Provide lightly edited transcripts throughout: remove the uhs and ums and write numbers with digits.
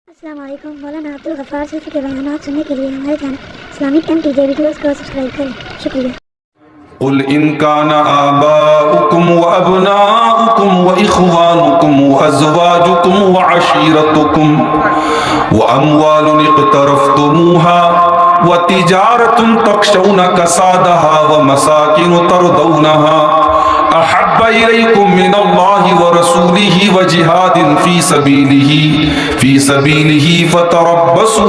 अस्सलाम वालेकुम। मौलाना अब्दुल गफ्फार सूफी के बयानात सुनने के लिए हमारे चैनल इस्लामिक MTJ वीडियोज़ को सब्सक्राइब करें। शुक्रिया। कुल इन काना आबाउकुम व अबनाउकुम व इख्वानुकुम व अज़वाजुकुम व अशीरतुकुम व अम्वालुन इक़्तरफ़्तुमूहा व तिजारतुन तख़शौना कसादहा व मसाकिन तरदौनहा अहब्ब इलैकुम मिनल्लाहि व रसूलिही व जिहादिन फी सबीलिही फतरब्बसू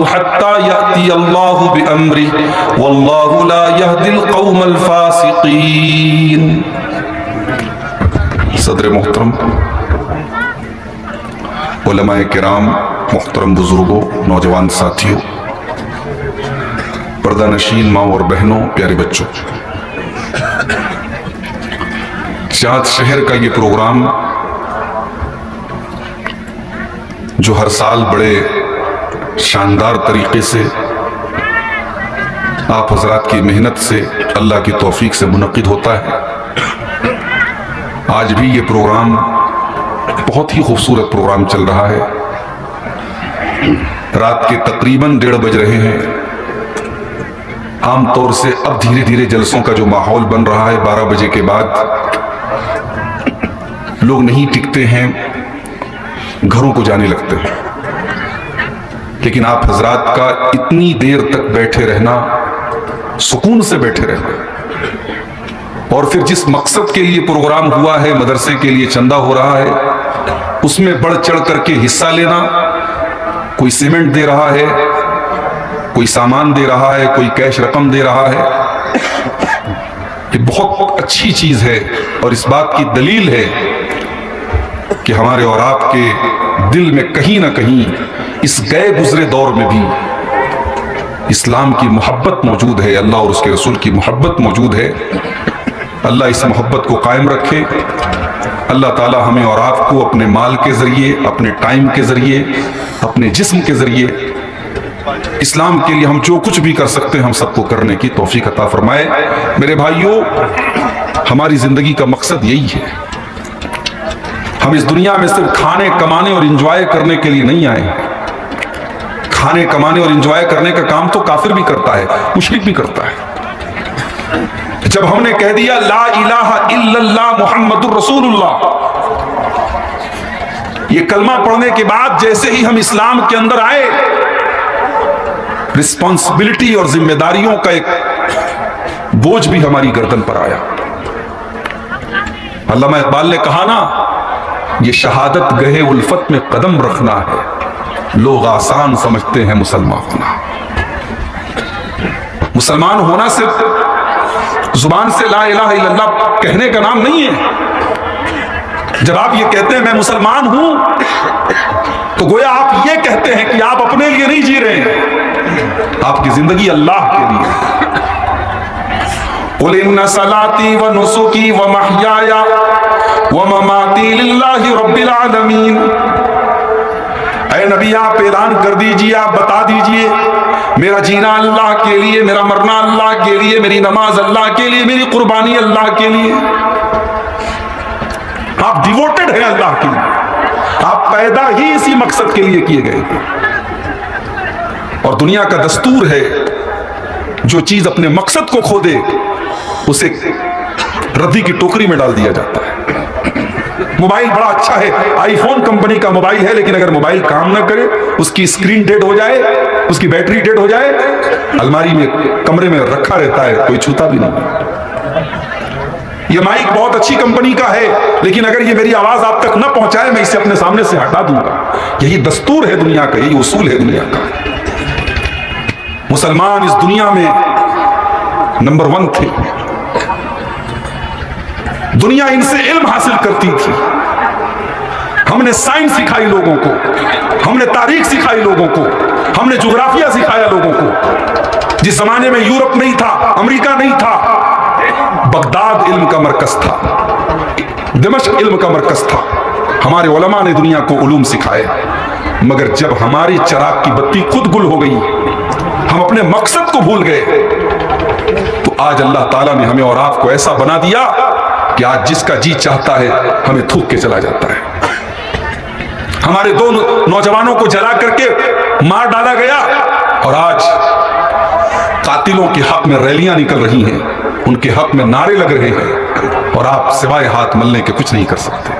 हत्ता यअती अल्लाहु बिअम्रिही वल्लाहु ला यहदिल कौमल फासिकीन। सदर मोहतरम, उलमाए किराम, मोहतरम बुजुर्गों, नौजवान साथियों, पर्दा नशीन माँ और बहनों, प्यारे बच्चों, चाँद शहर का ये प्रोग्राम जो हर साल बड़े शानदार तरीके से आप हजरात की मेहनत से, अल्लाह की तौफीक से मुनक्किद होता है, आज भी ये प्रोग्राम बहुत ही खूबसूरत प्रोग्राम चल रहा है। रात के तकरीबन 1:30 बज रहे हैं। आमतौर से अब धीरे धीरे जलसों का जो माहौल बन रहा है, 12 बजे के बाद लोग नहीं टिकते हैं, घरों को जाने लगते हैं। लेकिन आप हजरात का इतनी देर तक बैठे रहना, सुकून से बैठे रहना, और फिर जिस मकसद के लिए प्रोग्राम हुआ है, मदरसे के लिए चंदा हो रहा है, उसमें बढ़ चढ़ करके हिस्सा लेना, कोई सीमेंट दे रहा है, कोई सामान दे रहा है, कोई कैश रकम दे रहा है, ये बहुत अच्छी चीज है। और इस बात की दलील है कि हमारे और आपके दिल में कहीं ना कहीं इस गए गुजरे दौर में भी इस्लाम की मोहब्बत मौजूद है, अल्लाह और उसके रसूल की मोहब्बत मौजूद है। अल्लाह इस मोहब्बत को कायम रखे। अल्लाह ताला हमें और आपको अपने माल के जरिए, अपने टाइम के जरिए, अपने जिस्म के जरिए इस्लाम के लिए हम जो कुछ भी कर सकते हैं, हम सबको करने की तौफीक अता फरमाए। मेरे भाइयों, हमारी जिंदगी का मकसद यही है। हम इस दुनिया में सिर्फ खाने, कमाने और एंजॉय करने के लिए नहीं आए। खाने, कमाने और एंजॉय करने का काम तो काफिर भी करता है, मुशरिक भी करता है। जब हमने कह दिया ला इलाहा इल्लल्लाह मुहम्मदुर रसूलुल्लाह, ये कलमा पढ़ने के बाद जैसे ही हम इस्लाम के अंदर आए, रिस्पॉन्सिबिलिटी और जिम्मेदारियों का एक बोझ भी हमारी गर्दन पर आया। अल्लामा इकबाल ने कहा ना, ये शहादत गहे उल्फत में कदम रखना है, लोग आसान समझते हैं मुसलमान होना। मुसलमान होना सिर्फ जुबान से ला इलाहा इल्लल्लाह कहने का नाम नहीं है। जब आप ये कहते हैं मैं मुसलमान हूं, तो गोया आप ये कहते हैं कि आप अपने लिए नहीं जी रहे हैं, आपकी जिंदगी अल्लाह के लिए। कुल इन्ना सलाती व नुसुकी व महयाया व ममाती लिल्लाहि रब्बिल आलमीन। ऐ नबी, आप ऐलान कर दीजिए, आप बता दीजिए, मेरा जीना अल्लाह के लिए, मेरा मरना अल्लाह के लिए, मेरी नमाज अल्लाह के लिए, मेरी कुर्बानी अल्लाह के लिए। आप डिवोटेड हैं अल्लाह के लिए, आप पैदा ही इसी मकसद के लिए किए गए। और दुनिया का दस्तूर है, जो चीज अपने मकसद को खो दे, उसे रद्दी की टोकरी में डाल दिया जाता है। मोबाइल बड़ा अच्छा है, आईफोन कंपनी का मोबाइल है, लेकिन अगर मोबाइल काम ना करे, उसकी स्क्रीन डेड हो जाए, उसकी बैटरी डेड हो जाए, अलमारी में, कमरे में रखा रहता है, कोई छूता भी नहीं। ये माइक बहुत अच्छी कंपनी का है, लेकिन अगर ये मेरी आवाज आप तक न पहुंचाए, मैं इसे अपने सामने से हटा दूंगा। यही दस्तूर है दुनिया का, यही उसूल है दुनिया का। मुसलमान इस दुनिया में नंबर 1 थे। दुनिया इनसे इल्म हासिल करती थी। हमने साइंस सिखाई लोगों को, हमने तारीख सिखाई लोगों को, हमने ज्योग्राफिया सिखाया लोगों को। जिस जमाने में यूरोप नहीं था, अमेरिका नहीं था, बगदाद इल्म का मरकज था, दिमश्क इल्म का मरकज था। हमारे उलमा ने दुनिया को उलूम सिखाए। मगर जब हमारी चिराग की बत्ती खुद गुल हो गई, हम अपने मकसद को भूल गए, तो आज अल्लाह ताला ने हमें और आपको ऐसा बना दिया कि आज जिसका जी चाहता है हमें थूक के चला जाता है। हमारे दो नौजवानों को जला करके मार डाला गया और आज कातिलों के हक में रैलियां निकल रही हैं, उनके हक में नारे लग रहे हैं और आप सिवाय हाथ मलने के कुछ नहीं कर सकते।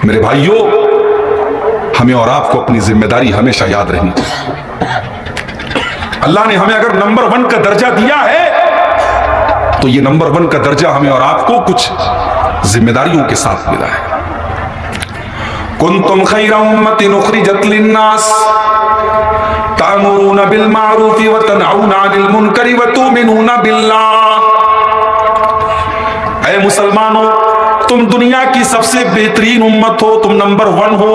मेरे भाइयों, हमें और आपको अपनी जिम्मेदारी हमेशा याद रखनी चाहिए। अल्लाह ने हमें अगर नंबर 1 का दर्जा दिया है तो ये नंबर 1 का दर्जा हमें और आपको कुछ जिम्मेदारियों के साथ मिला है। कुंतुम खैरा उम्मतिन उखरिजत लिन्नास तामुरूना बिल मारूफि व तनहौना अनिल मुनकरि व तुमिनूना बिल्लाह। ऐ मुसलमानों, तुम दुनिया की सबसे बेहतरीन उम्मत हो, तुम नंबर 1 हो,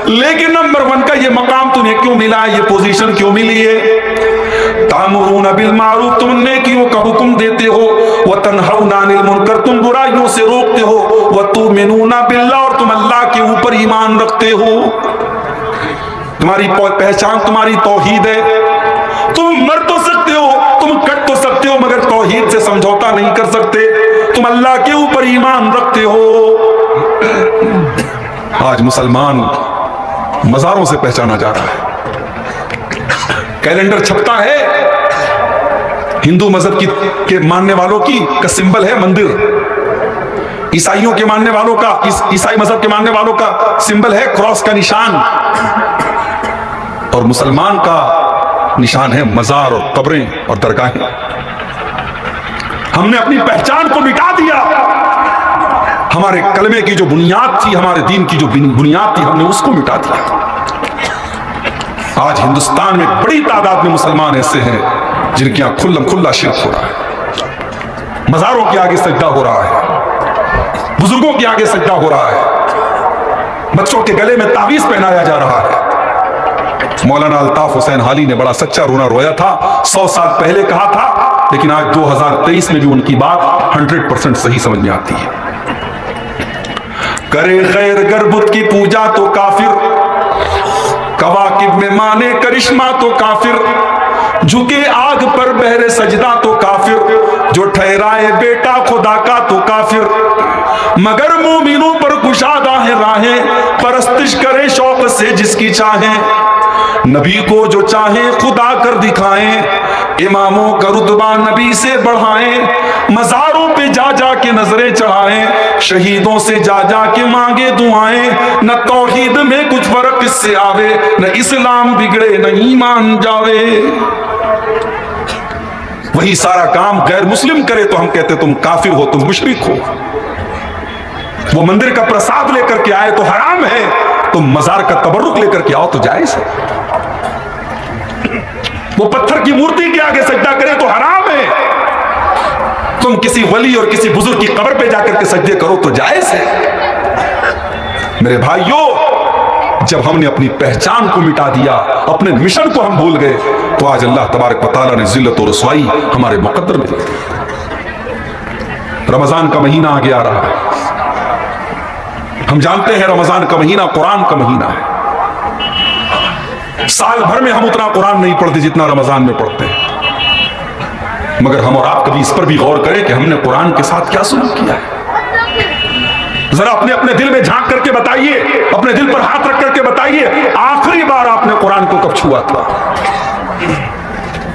लेकिन नंबर 1 का ये मकाम तुम्हें क्यों मिला है, ये पोजीशन क्यों मिली है? तामुरूना बिल मारूफ, तुम नेकियों का हुक्म देते हो, व तनहौना अनिल मुनकर, तुम बुराइयों से रोकते हो, व तुमिनूना बिल्लाह, और तुम अल्लाह के ऊपर ईमान रखते हो। तुम्हारी पहचान तुम्हारी तौहीद है। तुम मर तो सकते हो, तुम कट तो सकते हो, मगर तौहीद से समझौता नहीं कर सकते। तुम अल्लाह के ऊपर ईमान रखते हो। आज मुसलमान मजारों से पहचाना जा रहा है। कैलेंडर छपता है, हिंदू मजहब के मानने वालों का सिंबल है मंदिर, ईसाइयों के मानने वालों का, ईसाई मजहब के मानने वालों का सिंबल है क्रॉस का निशान, और मुसलमान का निशान है मजार और कब्रें और दरगाहें। हमने अपनी पहचान को मिटा दिया। हमारे कलमे की जो बुनियाद थी, हमारे दीन की जो बुनियाद थी, हमने उसको मिटा दिया। आज हिंदुस्तान में बड़ी तादाद में मुसलमान ऐसे हैं जिनके यहां खुल्लम खुल्ला शिर्क हो रहा है, मजारों के आगे सजदा हो रहा है, बुजुर्गों के आगे सजदा हो रहा है, बच्चों के गले में तावीज पहनाया जा रहा है। मौलाना अल्ताफ हुसैन हाली ने बड़ा सच्चा रोना रोया था, 100 साल पहले कहा था, लेकिन आज 2023 में भी उनकी बात 100% सही समझ में आती है। करे खैर गर्बुत की पूजा तो काफिर, कवाकिब में माने करिश्मा तो काफिर, झुके आग पर बहरे सजदा तो काफिर, जो ठहराए बेटा खुदा का तो काफिर, मगर मोमिनों पर कुशादा है राहें, परस्तिश करे शौक से जिसकी चाहे, नबी को जो चाहे खुदा कर दिखाएं, इमामों का रुतबा नबी से बढ़ाएं, मजारों पे जा जा के नजरें चढ़ाएं, शहीदों से जा जा के मांगे दुआएं, न तौहीद में कुछ फर्क इससे आवे, न इस्लाम बिगड़े न ईमान जावे। वही सारा काम गैर मुस्लिम करे तो हम कहते तुम काफिर हो, तुम मुशरिक हो। वो मंदिर का प्रसाद लेकर के आए तो हराम है, तुम मजार का तबर्रुक लेकर के आओ तो जायज है। वो पत्थर की मूर्ति के आगे सजदा करे तो हराम है, तुम किसी वली और किसी बुजुर्ग की कब्र पे जाकर के सजदे करो तो जायज है। मेरे भाइयों, जब हमने अपनी पहचान को मिटा दिया, अपने मिशन को हम भूल गए, तो आज अल्लाह तबारक व तआला ने जिल्लत और रुसवाई हमारे मुकद्दर में। रमजान का महीना आगे आ रहा है, हम जानते हैं रमजान का महीना कुरान का महीना है। साल भर में हम उतना कुरान नहीं पढ़ते जितना रमजान में पढ़ते हैं, मगर हम और आप कभी इस पर भी गौर करें कि हमने कुरान के साथ क्या सुलूक किया है। जरा अपने अपने दिल में झांक करके बताइए, अपने दिल पर हाथ रख करके बताइए, आखिरी बार आपने कुरान को कब छुआ था?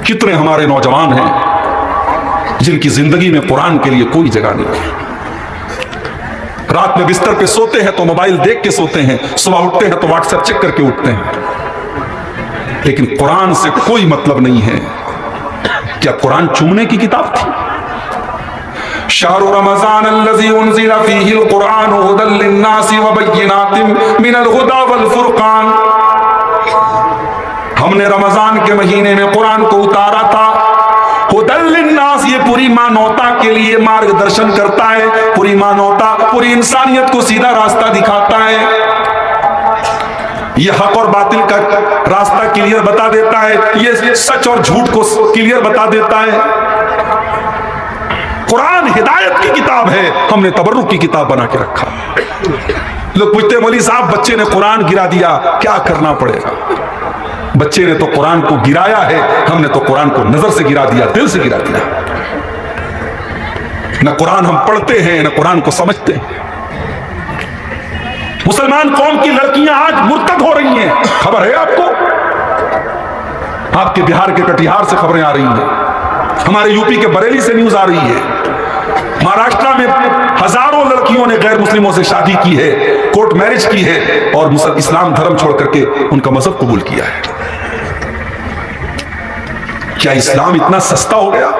कितने हमारे नौजवान हैं जिनकी जिंदगी में कुरान के लिए कोई जगह नहीं है। रात में बिस्तर पे सोते हैं तो मोबाइल देख के सोते हैं, सुबह उठते हैं तो व्हाट्सएप चेक करके उठते हैं, लेकिन कुरान से कोई मतलब नहीं है। क्या कुरान चूमने की किताब थी? शहरु रमजान अल्लज़ी उन्ज़िला फ़ीहिल कुरान हुदल लिन्नासि व बय्यिनातिम मिनल हुदा वल फुरक़ान। हमने रमजान के महीने में कुरान को उतारा था। हुदल लिन्नास, ये पूरी मानवता के लिए मार्गदर्शन करता है, पूरी मानवता, पूरी इंसानियत को सीधा रास्ता दिखाता है। ये हक और बातिल का रास्ता क्लियर बता देता है, ये सच और झूठ को क्लियर बता देता है। कुरान हिदायत की किताब है, हमने तबर्रुक की किताब बना के रखा। लोग पूछते मौलवी साहब, बच्चे ने कुरान गिरा दिया, क्या करना पड़ेगा? बच्चे ने तो कुरान को गिराया है, हमने तो कुरान को नजर से गिरा दिया, दिल से गिरा दिया। न कुरान हम पढ़ते हैं, न कुरान को समझते हैं। मुसलमान कौम की लड़कियां आज मुर्तद हो रही हैं, खबर है आपको? आपके बिहार के कटिहार से खबरें आ रही हैं, हमारे यूपी के बरेली से न्यूज आ रही है, महाराष्ट्र में हजारों लड़कियों ने गैर मुस्लिमों से शादी की है, कोर्ट मैरिज की है और इस्लाम धर्म छोड़ करके उनका मजहब कबूल किया है। क्या इस्लाम इतना सस्ता हो गया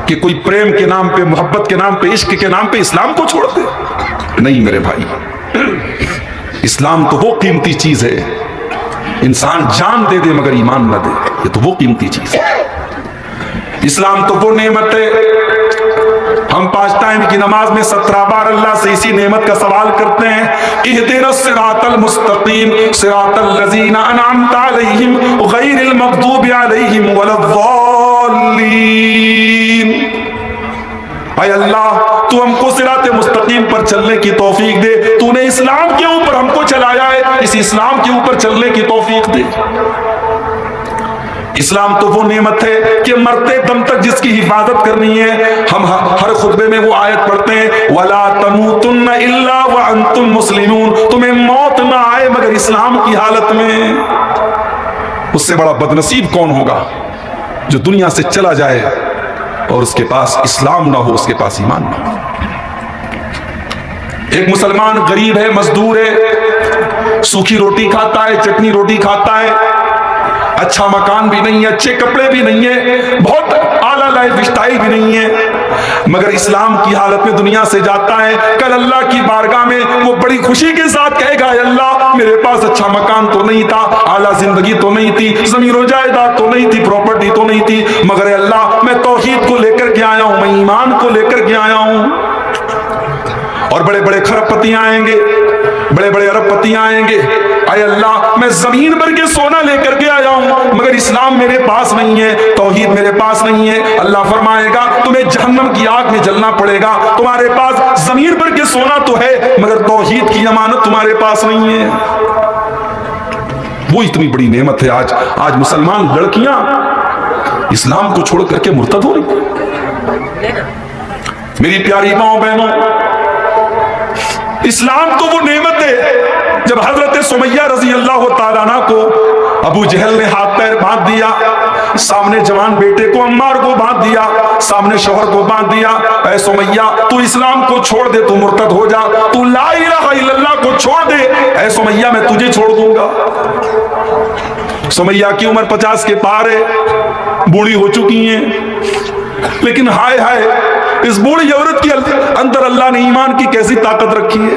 कि कोई प्रेम के नाम पे, मोहब्बत के नाम पे, इश्क के नाम पे इस्लाम को छोड़ दे? नहीं मेरे भाई, इस्लाम तो वो कीमती चीज है, इंसान जान दे दे मगर ईमान न दे, ये तो वो कीमती चीज है। इस्लाम तो वो नेमत है, हम 5 टाइम की नमाज में 17 बार अल्लाह से इसी नेमत का सवाल करते हैं, इहदिनस सिरातल मुस्तकीम सिरातल लजीना अनअमता अलैहिम गैरिल मग़दूबि अलैहिम वलद्दाल्लीन। ऐ अल्लाह, तू हमको सिराते मुस्तकीम पर चलने की तौफीक दे, तूने इस्लाम के ऊपर हमको चलाया है, इस इस्लाम के ऊपर चलने की तौफीक दे। इस्लाम तो वो नेमत है कि मरते दम तक जिसकी हिफाजत करनी है। हम हर खुतबे में वो आयत पढ़ते हैं, वला तमूतुन्ना इल्ला व अंतुम मुस्लिमून, तुम्हें मौत ना आए मगर इस्लाम की हालत में। उससे बड़ा बदनसीब कौन होगा जो दुनिया से चला जाए और उसके पास इस्लाम ना हो, उसके पास ईमान ना हो। एक मुसलमान गरीब है, मजदूर है, सूखी रोटी खाता है, चटनी रोटी खाता है, अच्छा मकान भी नहीं है, अच्छे कपड़े भी नहीं है, बहुत आला लाइफ स्टाइल भी नहीं है, मगर इस्लाम की हालत में दुनिया से जाता है। कल अल्लाह की बारगाह में वो बड़ी खुशी के साथ कहेगा, अल्लाह मेरे पास अच्छा मकान तो नहीं था, आला जिंदगी तो नहीं थी, जमीन जायदाद तो नहीं थी, प्रॉपर्टी तो नहीं थी, मगर अल्लाह मैं तौहीद को लेकर के आया हूं, मैं ईमान को लेकर के आया हूं। और बड़े बड़े खरबपति आएंगे, बड़े बड़े अरबपति आएंगे, अरे अल्लाह मैं जमीन भर के सोना लेकर के आया हूं मगर इस्लाम मेरे पास नहीं है, तौहीद मेरे पास नहीं है। अल्लाह फरमाएगा तुम्हें जहन्नम की आग में जलना पड़ेगा, तुम्हारे पास जमीन भर के सोना तो है मगर तौहीद की अमानत तुम्हारे पास नहीं है। वो इतनी बड़ी नेमत है। आज मुसलमान लड़कियां इस्लाम को छोड़ करके मुर्तद हो रही। मेरी प्यारी माओ बहनों, इस्लाम तो वो नेमत है। जब हजरत सुमैया रजी अल्लाह तआला अन्हा को अबू जहल ने हाथ पैर बांध दिया, सामने जवान बेटे को अम्मार को बांध दिया, सामने शौहर को बांध दिया, ऐ सुमैया तू इस्लाम को छोड़ दे, तू मुर्तद हो जा, तू ला इलाहा इल्लल्लाह को छोड़ दे, ऐ सुमैया मैं तुझे छोड़ दूंगा। सुमैया की उम्र 50 के पार है, बूढ़ी हो चुकी हैं, लेकिन हाय हाय इस बूढ़ी औरत के अंदर अल्लाह ने ईमान की कैसी ताकत रखी है।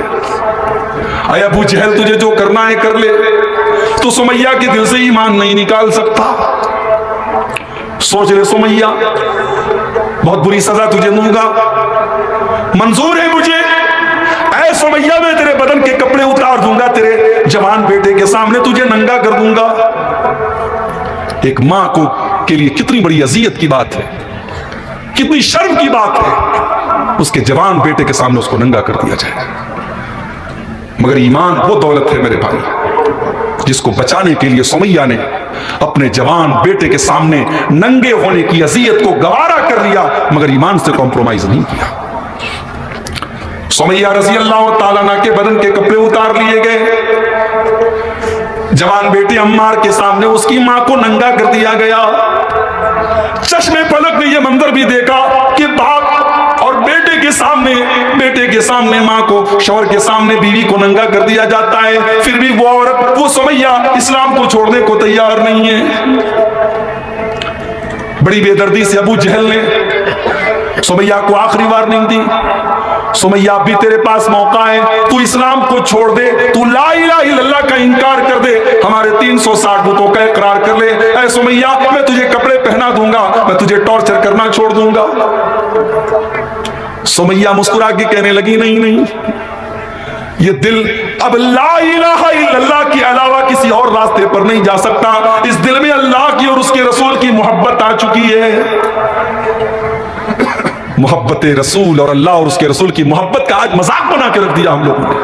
अय अबू जहल तुझे जो करना है कर ले, तो सुमैया के दिल से ईमान नहीं निकाल सकता। सोच ले सुमैया, बहुत बुरी सजा तुझे दूंगा, मंजूर है मुझे। ऐ सुमैया मैं तेरे बदन के कपड़े उतार दूंगा, तेरे जवान बेटे के सामने तुझे नंगा कर दूंगा। एक मां को के लिए कितनी बड़ी अजियत की बात है, कितनी शर्म की बात है, उसके जवान बेटे के सामने उसको नंगा कर दिया जाए। मगर ईमान वो दौलत है मेरे भाई जिसको बचाने के लिए सुमैया ने अपने जवान बेटे के सामने नंगे होने की अजियत को गवारा कर लिया, मगर ईमान से कॉम्प्रोमाइज नहीं किया। सुमैया रजी अल्लाह तआला अन्हा के बदन के कपड़े उतार लिए गए, जवान बेटे अम्मार के सामने उसकी मां को नंगा कर दिया गया। चश्मे पलक ने यह मंजर भी देखा कि बाप और बेटे के सामने मां को, शौहर के सामने बीवी को नंगा कर दिया जाता है, फिर भी वो औरत, वो सुमैया इस्लाम को छोड़ने को तैयार नहीं है। बड़ी बेदर्दी से अबू जहल ने सुमैया को आखिरी वार्निंग दी, सुमैया अभी तेरे पास मौका है, तू इस्लाम को छोड़ दे, तू ला इलाहा इल्लल्लाह का इनकार कर दे, हमारे 360 बुतों का इकरार कर ले। ऐ सुमैया मैं तुझे कपड़े पहना दूंगा, मैं तुझे टॉर्चर करना छोड़ दूंगा। सुमैया मुस्कुरा के कहने लगी, नहीं नहीं, ये दिल अब ला इलाहा इल्लल्लाह के अलावा किसी और रास्ते पर नहीं जा सकता। इस दिल में अल्लाह की और उसके रसूल की मोहब्बत आ चुकी है। मोहब्बत रसूल और अल्लाह और उसके रसूल की मोहब्बत का आज मजाक बना के रख दिया हम लोगों ने।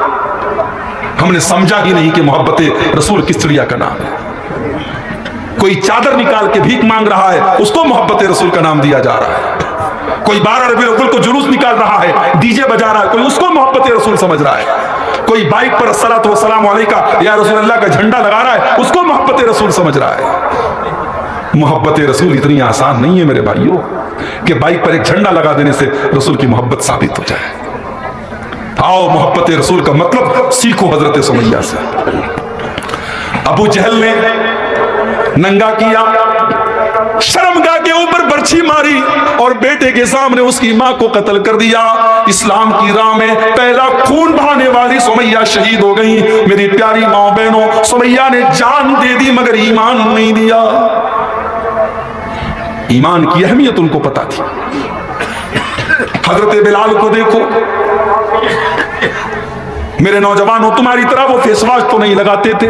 हमने समझा ही नहीं कि मोहब्बत रसूल किस चिड़िया का नाम है। कोई चादर निकाल के भीख मांग रहा है, उसको मोहब्बत रसूल का नाम दिया जा रहा है। कोई 12 रबीउल अव्वल को जुलूस निकाल रहा है, डीजे बजा रहा है, कोई उसको मोहब्बत रसूल समझ रहा है। कोई बाइक पर अस्सलातु वस्सलाम अलैका या रसूल अल्लाह का झंडा लगा रहा है, उसको मोहब्बत रसूल समझ रहा है। मोहब्बत रसूल इतनी आसान नहीं है मेरे भाइयों कि बाइक पर एक झंडा लगा देने से रसूल की मोहब्बत साबित हो जाए। आओ मोहब्बत रसूल का मतलब सीखो हजरत सुमैया से। अबू जहल ने नंगा किया, शर्मगाह के ऊपर बर्छी मारी और बेटे के सामने उसकी मां को कत्ल कर दिया। इस्लाम की राह में पहला खून बहाने वाली सुमैया शहीद हो गई। मेरी प्यारी मां बहनों, सुमैया ने जान दे दी मगर ईमान नहीं दिया। ईमान की अहमियत उनको पता थी। हजरत बिलाल को देखो, मेरे नौजवानों, तुम्हारी तरह वो फेस वॉश तो नहीं लगाते थे,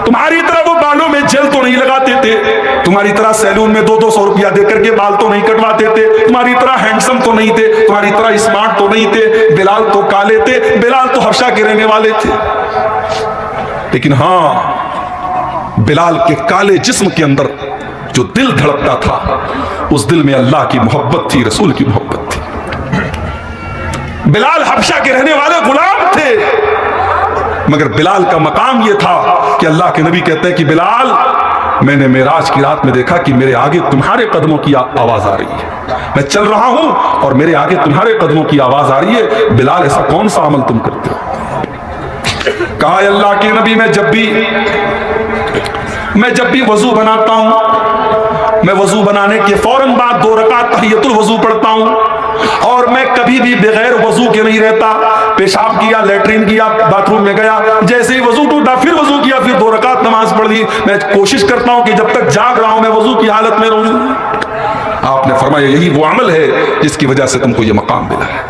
तुम्हारी तरह वो बालों में जेल तो नहीं लगाते थे, तुम्हारी तरह सैलून में 200-200 रुपया देकर के बाल तो नहीं कटवाते थे, तुम्हारी तरह हैंडसम तो नहीं थे, तुम्हारी तरह स्मार्ट तो नहीं थे। बिलाल तो काले थे, बिलाल तो हबशा के रहने वाले थे। लेकिन हां, बिलाल के काले जिस्म के अंदर जो दिल धड़कता था, उस दिल में अल्लाह की मोहब्बत थी, रसूल की मोहब्बत थी। बिलाल हबशा के रहने वाले गुलाम थे, मगर बिलाल का मकाम यह था कि अल्लाह के नबी कहते हैं कि बिलाल, मैंने मेराज की रात में देखा कि मेरे आगे तुम्हारे कदमों की आवाज आ रही है। मैं चल रहा हूं और मेरे आगे तुम्हारे कदमों की आवाज आ रही है। बिलाल, ऐसा कौन सा अमल तुम करते हो? कहा अल्लाह के नबी, मैं जब भी वजू बनाता हूं, मैं वजू बनाने के फौरन बाद 2 रकात तहियतुल वजू पढ़ता हूं और मैं कभी भी बगैर वजू के नहीं रहता। पेशाब किया, लेटरिन किया, बाथरूम में गया, जैसे ही वजू टूटा फिर वजू किया, फिर 2 रकात नमाज पढ़ ली। मैं कोशिश करता हूं कि जब तक जाग रहा हूं मैं वजू की हालत में रहूं। आपने फरमाया यही वो अमल है जिसकी वजह से तुमको ये मकाम मिला है।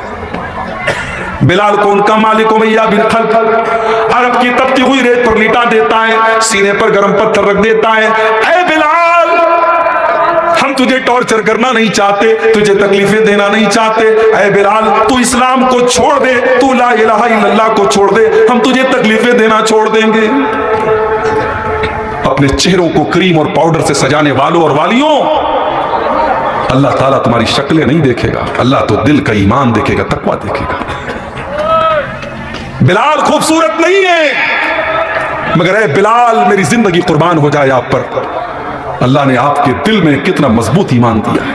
बिलाल को उनका मालिक उमैया बिन खल्फ अरब की तपती हुई रेत पर लिटा देता है, सीने पर गर्म पत्थर रख देता है। ऐ बिलाल, हम तुझे टॉर्चर करना नहीं चाहते, तुझे तकलीफें देना नहीं चाहते। ऐ बिलाल, तू इस्लाम को छोड़ दे, तू ला इलाहा इल्लल्लाह को छोड़ दे, हम तुझे तकलीफें देना छोड़ देंगे। अपने चेहरों को क्रीम और पाउडर से सजाने वालों और वालियों, अल्लाह ताला तुम्हारी शक्लें नहीं देखेगा, अल्लाह तो दिल का ईमान देखेगा, तकवा देखेगा। बिलाल खूबसूरत नहीं है, मगर ऐ बिलाल, मेरी जिंदगी कुर्बान हो जाए आप पर। अल्लाह ने आपके दिल में कितना मजबूत ईमान दिया है।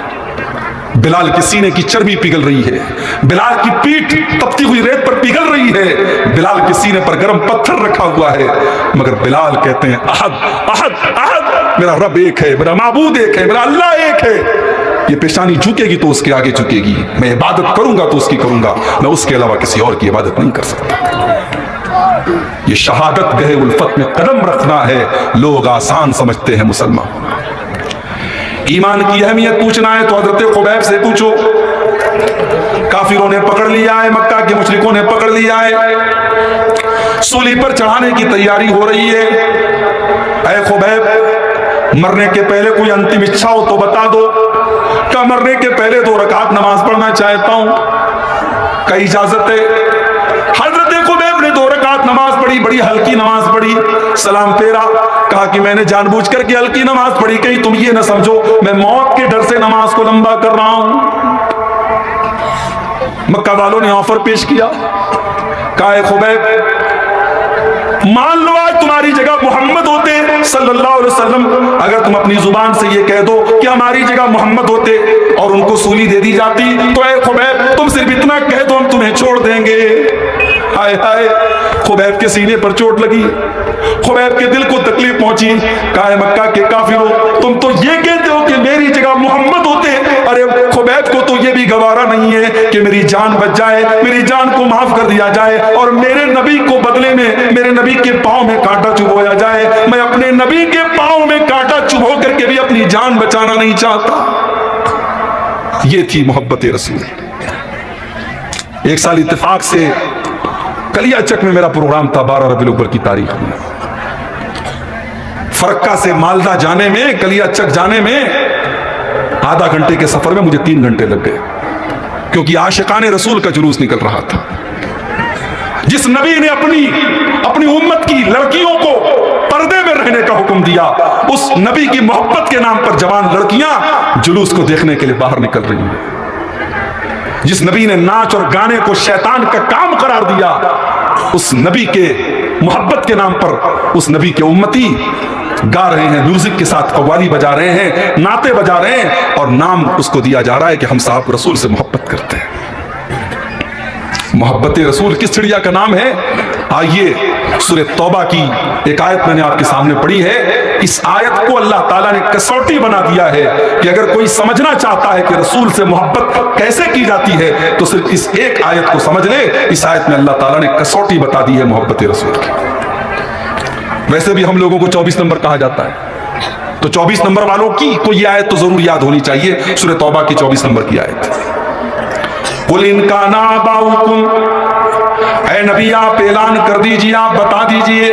बिलाल के सीने की चर्बी पिघल रही है, बिलाल की पीठ तपती हुई रेत पर पिघल रही है, बिलाल के सीने पर गर्म पत्थर रखा हुआ है, मगर बिलाल कहते हैं अहद अहद अहद, मेरा रब एक है, मेरा माबूद एक है, मेरा अल्लाह एक है। ये पेशानी झुकेगी तो उसके आगे झुकेगी, मैं इबादत करूंगा तो उसकी करूंगा, मैं उसके अलावा किसी और की इबादत नहीं कर सकता। ये शहादत गए उल्फत में कदम रखना है, लोग आसान समझते हैं मुसलमान। ईमान की अहमियत पूछना है तो हजरत खुबैब से पूछो। काफिरों ने पकड़ लिया है, मक्का के मुशरिकों ने पकड़ लिया है, सूली पर चढ़ाने की तैयारी हो रही है। ऐ खुबैब, मरने के पहले कोई अंतिम इच्छा हो तो बता दो। क्या मरने के पहले 2 रकात नमाज पढ़ना चाहता हूं, क्या इजाजत है? हजरत खुबैब ने 2 रकात नमाज पढ़ी, बड़ी हल्की नमाज पढ़ी, सलाम फेरा, कहा कि मैंने जानबूझ करके हल्की नमाज पढ़ी, कहीं तुम ये ना समझो मैं मौत के डर से नमाज को लंबा कर रहा हूं। मक्का वालों ने ऑफर पेश किया, कहा खुबैब, मान लो आज तुम्हारी जगह मोहम्मद होते सल्लल्लाहु अलैहि वसल्लम, अगर तुम अपनी जुबान से ये कह दो कि हमारी जगह मोहम्मद होते और उनको सूली दे दी जाती, तो ऐ खुबैब, तुम सिर्फ इतना कह दो हम तुम्हें छोड़ देंगे। हाय हाय, खुबैब के सीने पर चोट लगी, खुबैब के दिल को तकलीफ पहुंची। कहा मक्का के काफिरों, तुम तो ये कहते हो कि मेरी जगह मोहम्मद होते, अरे खुबैब को तो ये भी गवारा नहीं है कि मेरी जान बच जाए, मेरी जान को माफ कर दिया जाए और मेरे नबी को बदले में मेरे नबी के पांव में कांटा चुभोया जाए। मैं अपने नबी के पांव में कांटा चुभो करके भी अपनी जान बचाना नहीं चाहता। ये थी मोहब्बत रसूल। एक साल इत्तेफाक से कलियाचक में मेरा प्रोग्राम था, 12 रबीउल अव्वल की तारीख में। फरक्का से मालदा जाने में, कलियाचक जाने में आधा घंटे के सफर में मुझे 3 घंटे लग गए, क्योंकि आशिकाने रसूल का जुलूस निकल रहा था। जिस नबी ने अपनी उम्मत की लड़कियों को पर्दे में रहने का हुक्म दिया, उस नबी की मोहब्बत के नाम पर जवान लड़कियां जुलूस को देखने के लिए बाहर निकल रही हैं। जिस नबी ने नाच और गाने को शैतान का काम करार दिया, उस नबी के मोहब्बत के नाम पर उस नबी के उम्मती गा रहे हैं, म्यूजिक के साथ कव्वाली बजा रहे हैं, नाते बजा रहे हैं, और नाम उसको दिया जा रहा है कि हम साहब रसूल से मोहब्बत करते हैं। मोहब्बत रसूल किस चिड़िया का नाम है? आइए सूरह तौबा की एक आयत मैंने आपके सामने पढ़ी है। इस आयत को अल्लाह ताला ने कसौटी बना दिया है कि अगर कोई समझना चाहता है कि रसूल से मोहब्बत कैसे की जाती है तो सिर्फ इस एक आयत को समझ ले। इस आयत में अल्लाह ताला ने कसौटी बता दी है मोहब्बत रसूल की। वैसे भी हम लोगों को 24 नंबर कहा जाता है, तो 24 नंबर वालों की को यह आयत तो जरूर याद होनी चाहिए, सूरह तौबा की 24 नंबर की आयत। कुल इनका नाबाउकुम, ऐ नबी आप ऐलान कर दीजिए, आप बता दीजिए,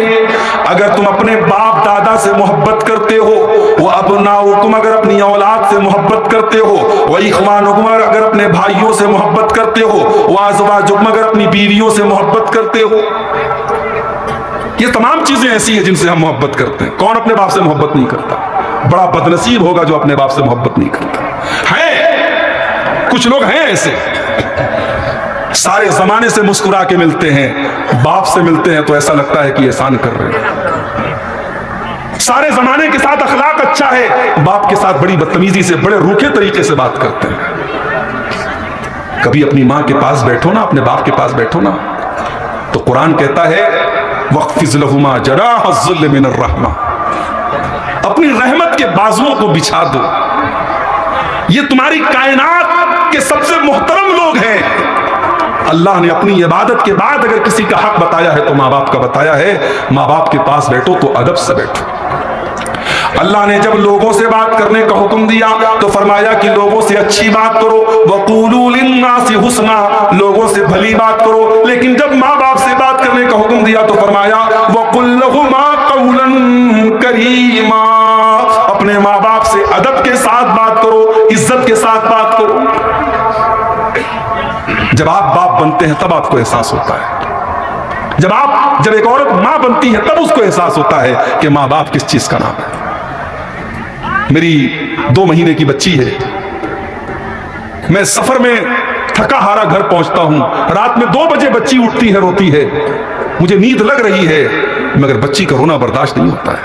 अगर तुम अपने बाप दादा से मोहब्बत करते हो, वह अबनाउकुम अगर अपनी औलाद से मोहब्बत करते हो, वह इख्वानुकुम अगर अपने भाइयों से मोहब्बत करते हो, वह अज़वाजुकुम अगर अपनी बीवियों से मोहब्बत करते हो। ये तमाम चीजें ऐसी हैं जिनसे हम मोहब्बत करते हैं। कौन अपने बाप से मोहब्बत नहीं करता? बड़ा बदनसीब होगा जो अपने बाप से मोहब्बत नहीं करता। है कुछ लोग हैं ऐसे, सारे जमाने से मुस्कुरा के मिलते हैं, बाप से मिलते हैं तो ऐसा लगता है कि एहसान कर रहे हैं। सारे जमाने के साथ अखलाक अच्छा है, बाप के साथ बड़ी बदतमीजी से, बड़े रूखे तरीके से बात करते हैं। कभी अपनी मां के पास बैठो ना, अपने बाप के पास बैठो ना, तो कुरान कहता है वक़्फ़िज़ लहुमा जनाह ज़ुल्ल मिनर रहमा, अपनी रहमत के बाजुओं को बिछा दो। ये तुम्हारी कायनात के सबसे मोहतरम लोग हैं। अल्लाह ने अपनी इबादत के बाद अगर किसी का हक बताया है तो माँ बाप का बताया है। माँ बाप के पास बैठो तो अदब से बैठो। अल्लाह ने जब लोगों से बात करने का हुक्म दिया तो फरमाया कि लोगों से अच्छी बात करो, वक़ूलू लिन्नासी हुस्ना, लोगों से भली बात करो। लेकिन जब माँ बाप से बात करने का हुक्म दिया तो फरमाया वक़ुल लहुमा क़ौलन करीमा, अपने माँ बाप से अदब के साथ बात करो, इज्जत के साथ बात करो। जब आप बाप बनते हैं तब आपको एहसास होता है, जब एक औरत मां बनती है तब उसको एहसास होता है कि मां बाप किस चीज का नाम है। मेरी 2 महीने की बच्ची है, मैं सफर में थका हारा घर पहुंचता हूं, रात में 2 बजे बच्ची उठती है, रोती है, मुझे नींद लग रही है, मगर बच्ची का रोना बर्दाश्त नहीं होता है।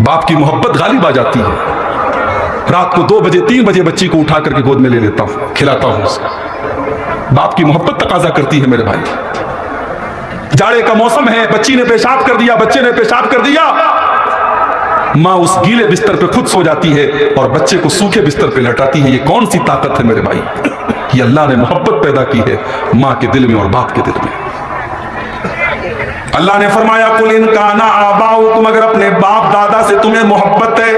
बाप की मोहब्बत गालिब आ जाती है। रात को 2 बजे 3 बजे बच्ची को उठा करके गोद में ले लेता हूं, खिलाता हूं उसको। बाप की मोहब्बत तकाजा करती है मेरे भाई। जाड़े का मौसम है, बच्ची ने पेशाब कर दिया, बच्चे ने पेशाब कर दिया, माँ उस गीले बिस्तर पे खुद सो जाती है और बच्चे को सूखे बिस्तर पे लटाती है। ये कौन सी ताकत है मेरे भाई? ये अल्लाह ने मोहब्बत पैदा की है माँ के दिल में और बाप के दिल में। अल्लाह ने फरमाया कुल इन काना आबाउकुम, अगर अपने बाप दादा से तुम्हें मोहब्बत है,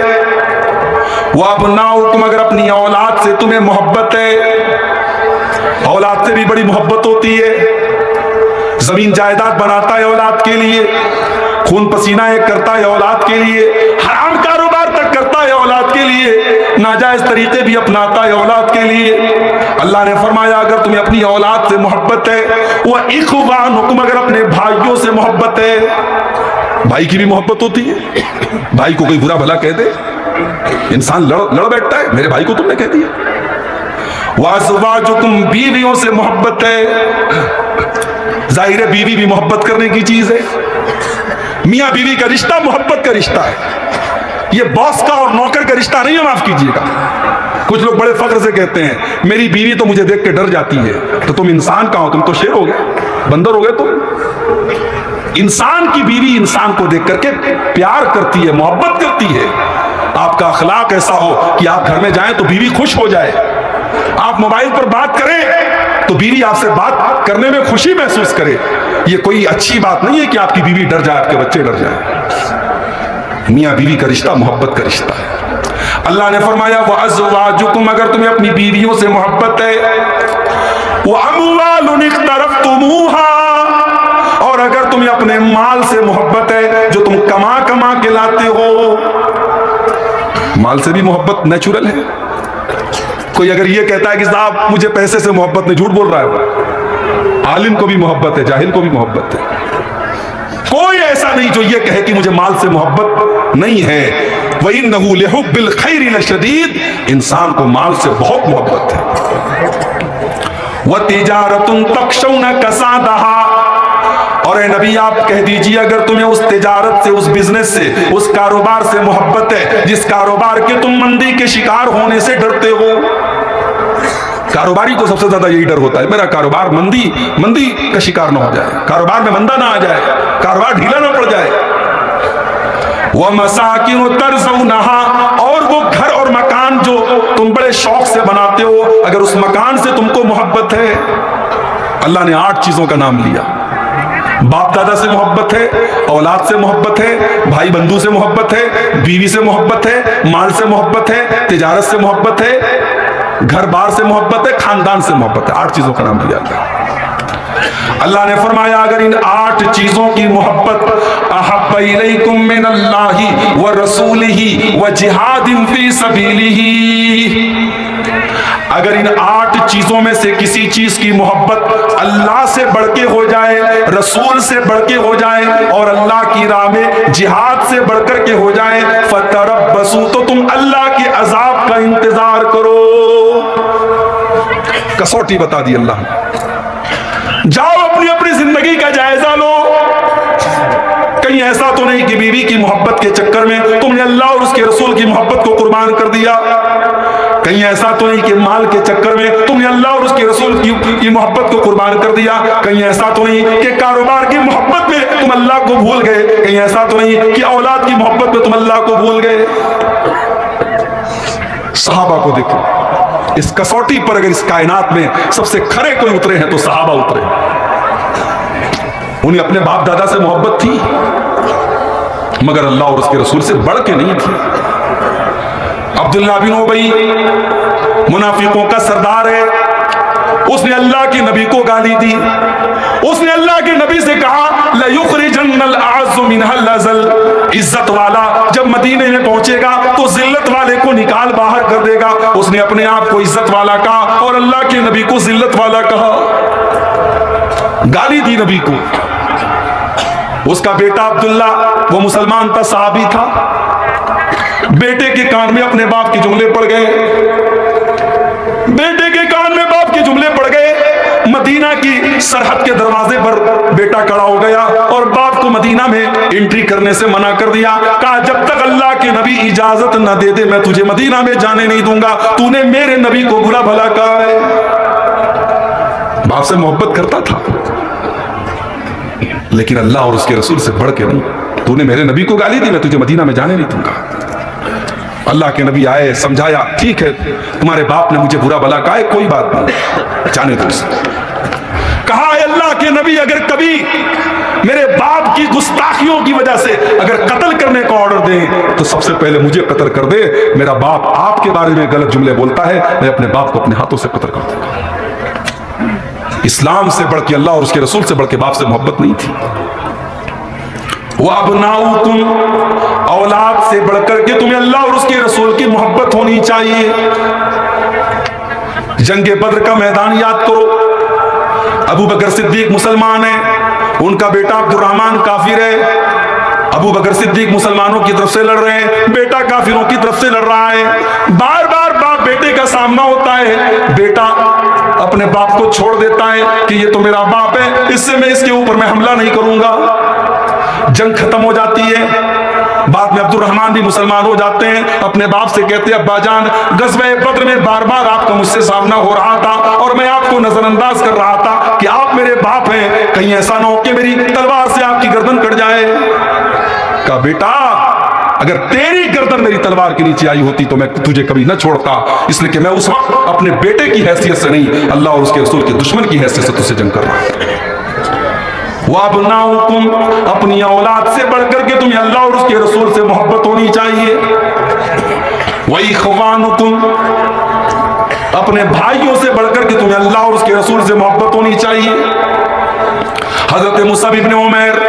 वो अबनाउकुम अगर अपनी औलाद से तुम्हें मोहब्बत है। औलाद से भी बड़ी मोहब्बत होती है, जमीन जायदाद बनाता है औलाद के लिए, खून पसीना एक करता है औलाद के लिए, हराम कारोबार तक करता है औलाद के लिए, नाजायज तरीके भी अपनाता है औलाद के लिए। अल्लाह ने फरमाया अगर तुम्हें अपनी औलाद से मोहब्बत है, वह इख्वानुकुम अगर अपने भाइयों से मोहब्बत है। भाई की भी मोहब्बत होती है, भाई को कोई बुरा भला कह दे इंसान लड़ बैठता है, मेरे भाई को तुमने कह दिया। वाज़वाजुकुम, बीवियों से मोहब्बत है। जाहिर है बीवी भी मोहब्बत करने की चीज है। मियां बीवी का रिश्ता मोहब्बत का रिश्ता है, ये बॉस का और नौकर का रिश्ता नहीं है, माफ कीजिएगा। कुछ लोग बड़े फख्र से कहते हैं मेरी बीवी तो मुझे देख के डर जाती है। तो तुम इंसान कहाँ हो? तुम तो शेर हो गए, बंदर हो गए तुम। इंसान की बीवी इंसान को देख करके प्यार करती है, मोहब्बत करती है। आपका अखलाक ऐसा हो कि आप घर में जाएं तो बीवी खुश हो जाए, आप मोबाइल पर बात करें तो बीवी आपसे बात करने में खुशी महसूस करे। ये कोई अच्छी बात नहीं है कि आपकी बीवी डर जाए, आपके बच्चे डर जाए। मियां बीवी का रिश्ता मोहब्बत का रिश्ता है। अल्लाह ने फरमाया वो अज़वाजुकुम, अगर तुम्हें अपनी बीवियों से मोहब्बत है, वो अमवालुन इख्तरफ्तुमूहा, और अगर तुम्हें अपने माल से मोहब्बत है जो तुम कमा कमा के लाते हो। माल से भी मोहब्बत नेचुरल है। कोई अगर ये कहता है कि साहब मुझे पैसे से मोहब्बत नहीं, झूठ बोल रहा है। आलिम को भी मोहब्बत है, जाहिल को भी मोहब्बत है। कोई ऐसा नहीं जो ये कहे कि मुझे माल से मोहब्बत नहीं है। वइन्नहु लिहुब्बिल खैरि लशदीद, इंसान को माल से बहुत मोहब्बत है। व तिजारतुन तख्शौना कसादहा, और ए नबी आप कह दीजिए अगर तुम्हें उस तिजारत से, उस बिजनेस से, उस कारोबार से मोहब्बत है जिस कारोबार के तुम मंदी के शिकार होने से डरते हो। कारोबारी को सबसे ज्यादा यही डर होता है, मेरा कारोबार मंदी का शिकार ना हो जाए, कारोबार में मंदा ना आ जाए, कारोबार ढीला ना पड़ जाए। वह मसाकिन तरज़ौनहा, और वो घर और मकान जो तुम बड़े शौक से बनाते हो, अगर उस मकान से तुमको मोहब्बत है। अल्लाह ने 8 चीजों का नाम लिया। बाप दादा से मोहब्बत है, औलाद से मोहब्बत है, भाई बंधु से मोहब्बत है, बीवी से मोहब्बत है, माल से मोहब्बत है, तिजारत से मोहब्बत है, घर बार से मोहब्बत है, खानदान से मोहब्बत है। 8 चीजों का नाम लिया गया। अल्लाह ने फरमाया अगर इन 8 चीजों की मोहब्बत अहब्ब इलैकुम मिनल्लाहि व रसूलिही व जिहादिन फी सबीलिही, अगर इन 8 चीजों में से किसी चीज की मोहब्बत अल्लाह से बढ़ के हो जाए, रसूल से बढ़ के हो जाए, और अल्लाह की राह में जिहाद से बढ़कर के हो जाए, फतरब्बसू, तो तुम अल्लाह के अजाब का इंतजार करो। कसौटी बता दी अल्लाह ने। जाओ अपनी अपनी जिंदगी का जायजा लो। कहीं ऐसा तो नहीं कि बीवी की मोहब्बत के चक्कर में तुमने अल्लाह और उसके रसूल की मोहब्बत को कुर्बान कर दिया। कहीं ऐसा तो नहीं कि माल के चक्कर में तुमने अल्लाह और उसके रसूल की मोहब्बत को कुर्बान कर दिया। कहीं ऐसा तो नहीं कि कारोबार की मोहब्बत में तुम अल्लाह को भूल गए। कहीं ऐसा तो नहीं कि औलाद की मोहब्बत में तुम अल्लाह को भूल गए। सहाबा को देखो, इस कसौटी पर अगर इस कायनात में सबसे खरे कोई उतरे हैं तो सहाबा उतरे। उन्हें अपने बाप दादा से मोहब्बत थी, मगर अल्लाह और उसके रसूल से बढ़ के नहीं थी। अब्दुल्ला बिन उबई मुनाफिकों का सरदार है, उसने अल्लाह के नबी को गाली दी। उसने अल्लाह के नबी से कहा लयुखरिजन्नल आज़्ज़ु मिनहल अज़ल, इज्जत वाला जब मदीने में पहुंचेगा तो जिल्लत वाले को निकाल बाहर कर देगा। उसने अपने आप को इज्जत वाला कहा और अल्लाह के नबी को जिल्लत वाला कहा, गाली दी नबी को। उसका बेटा अब्दुल्ला वो मुसलमान था, सहाबी था, बेटे के कान में अपने बाप के जुमले पड़ गए। बेटे के कान में बाप के जुमले पड़ गए। मदीना की सरहद के दरवाजे पर बेटा खड़ा हो गया और बाप को मदीना में एंट्री करने से मना कर दिया। कहा जब तक अल्लाह के नबी इजाजत न दे दे मैं तुझे मदीना में जाने नहीं दूंगा। तूने मेरे नबी को बुरा भला कहा है। बाप से मोहब्बत करता था, लेकिन अल्लाह और उसके रसूल से बढ़ के नहीं। तूने मेरे नबी को गाली दी, मैं तुझे मदीना में जाने नहीं दूंगा। अल्लाह के नबी आए, समझाया, ठीक है तुम्हारे बाप ने मुझे बुरा भला कहा है, कोई बात नहीं, जाने दो उसे। कहा है अल्लाह के नबी अगर कभी मेरे बाप की गुस्ताखियों की वजह से अगर कत्ल करने का ऑर्डर दें तो सबसे पहले मुझे कत्ल कर दे। मेरा बाप आपके बारे में गलत जुमले बोलता है, मैं अपने बाप को अपने हाथों से कत्ल कर दूंगा। इस्लाम से बढ़ के, अल्लाह और उसके रसूल से बढ़ के बाप से मोहब्बत नहीं थी। वह अबनाउकुम, औलाद से बढ़कर के तुम्हें अल्लाह और उसके रसूल की मोहब्बत होनी चाहिए। जंगे बद्र का मैदान याद करो। अबू बकर सिद्दीक मुसलमान है, उनका बेटा अब्दुर्रहमान काफिर है। अबू बकर सिद्दीक मुसलमानों की तरफ से लड़ रहे हैं, बेटा काफिरों की तरफ से लड़ रहा है। बार बार बाप बेटे का सामना होता है। बेटा अपने बाप को छोड़ देता है कि ये तो मेरा बाप है, इससे मैं इसके ऊपर मैं हमला नहीं करूंगा। जंग खत्म हो जाती है। बाद में अब्दुर्रहमान भी मुसलमान हो जाते हैं। अपने बाप से कहते हैं अब्बा जान, गज़वे बद्र में बार बार आपका मुझसे सामना हो रहा था और मैं आपको नजरअंदाज कर रहा था कि आप मेरे बाप हैं, कहीं ऐसा ना हो कि मेरी तलवार से आपकी गर्दन कट जाए। कहा बेटा अगर तेरी गर्दन मेरी तलवार के नीचे आई होती तो मैं तुझे कभी न छोड़ता, इसलिए कि मैं उस वक्त अपने बेटे की हैसियत से नहीं, अल्लाह और उसके रसूल के दुश्मन की हैसियत से तुझसे जंग कर रहा था। वाबनाउकुम, अपनी औलाद से बढ़कर के तुम्हें अल्लाह और उसके रसूल से मोहब्बत होनी चाहिए। वइख्वानुकुम, अपने भाइयों से बढ़कर के तुम्हें अल्लाह और उसके रसूल से मोहब्बत होनी चाहिए। हजरत मुसअब इब्न उमैर,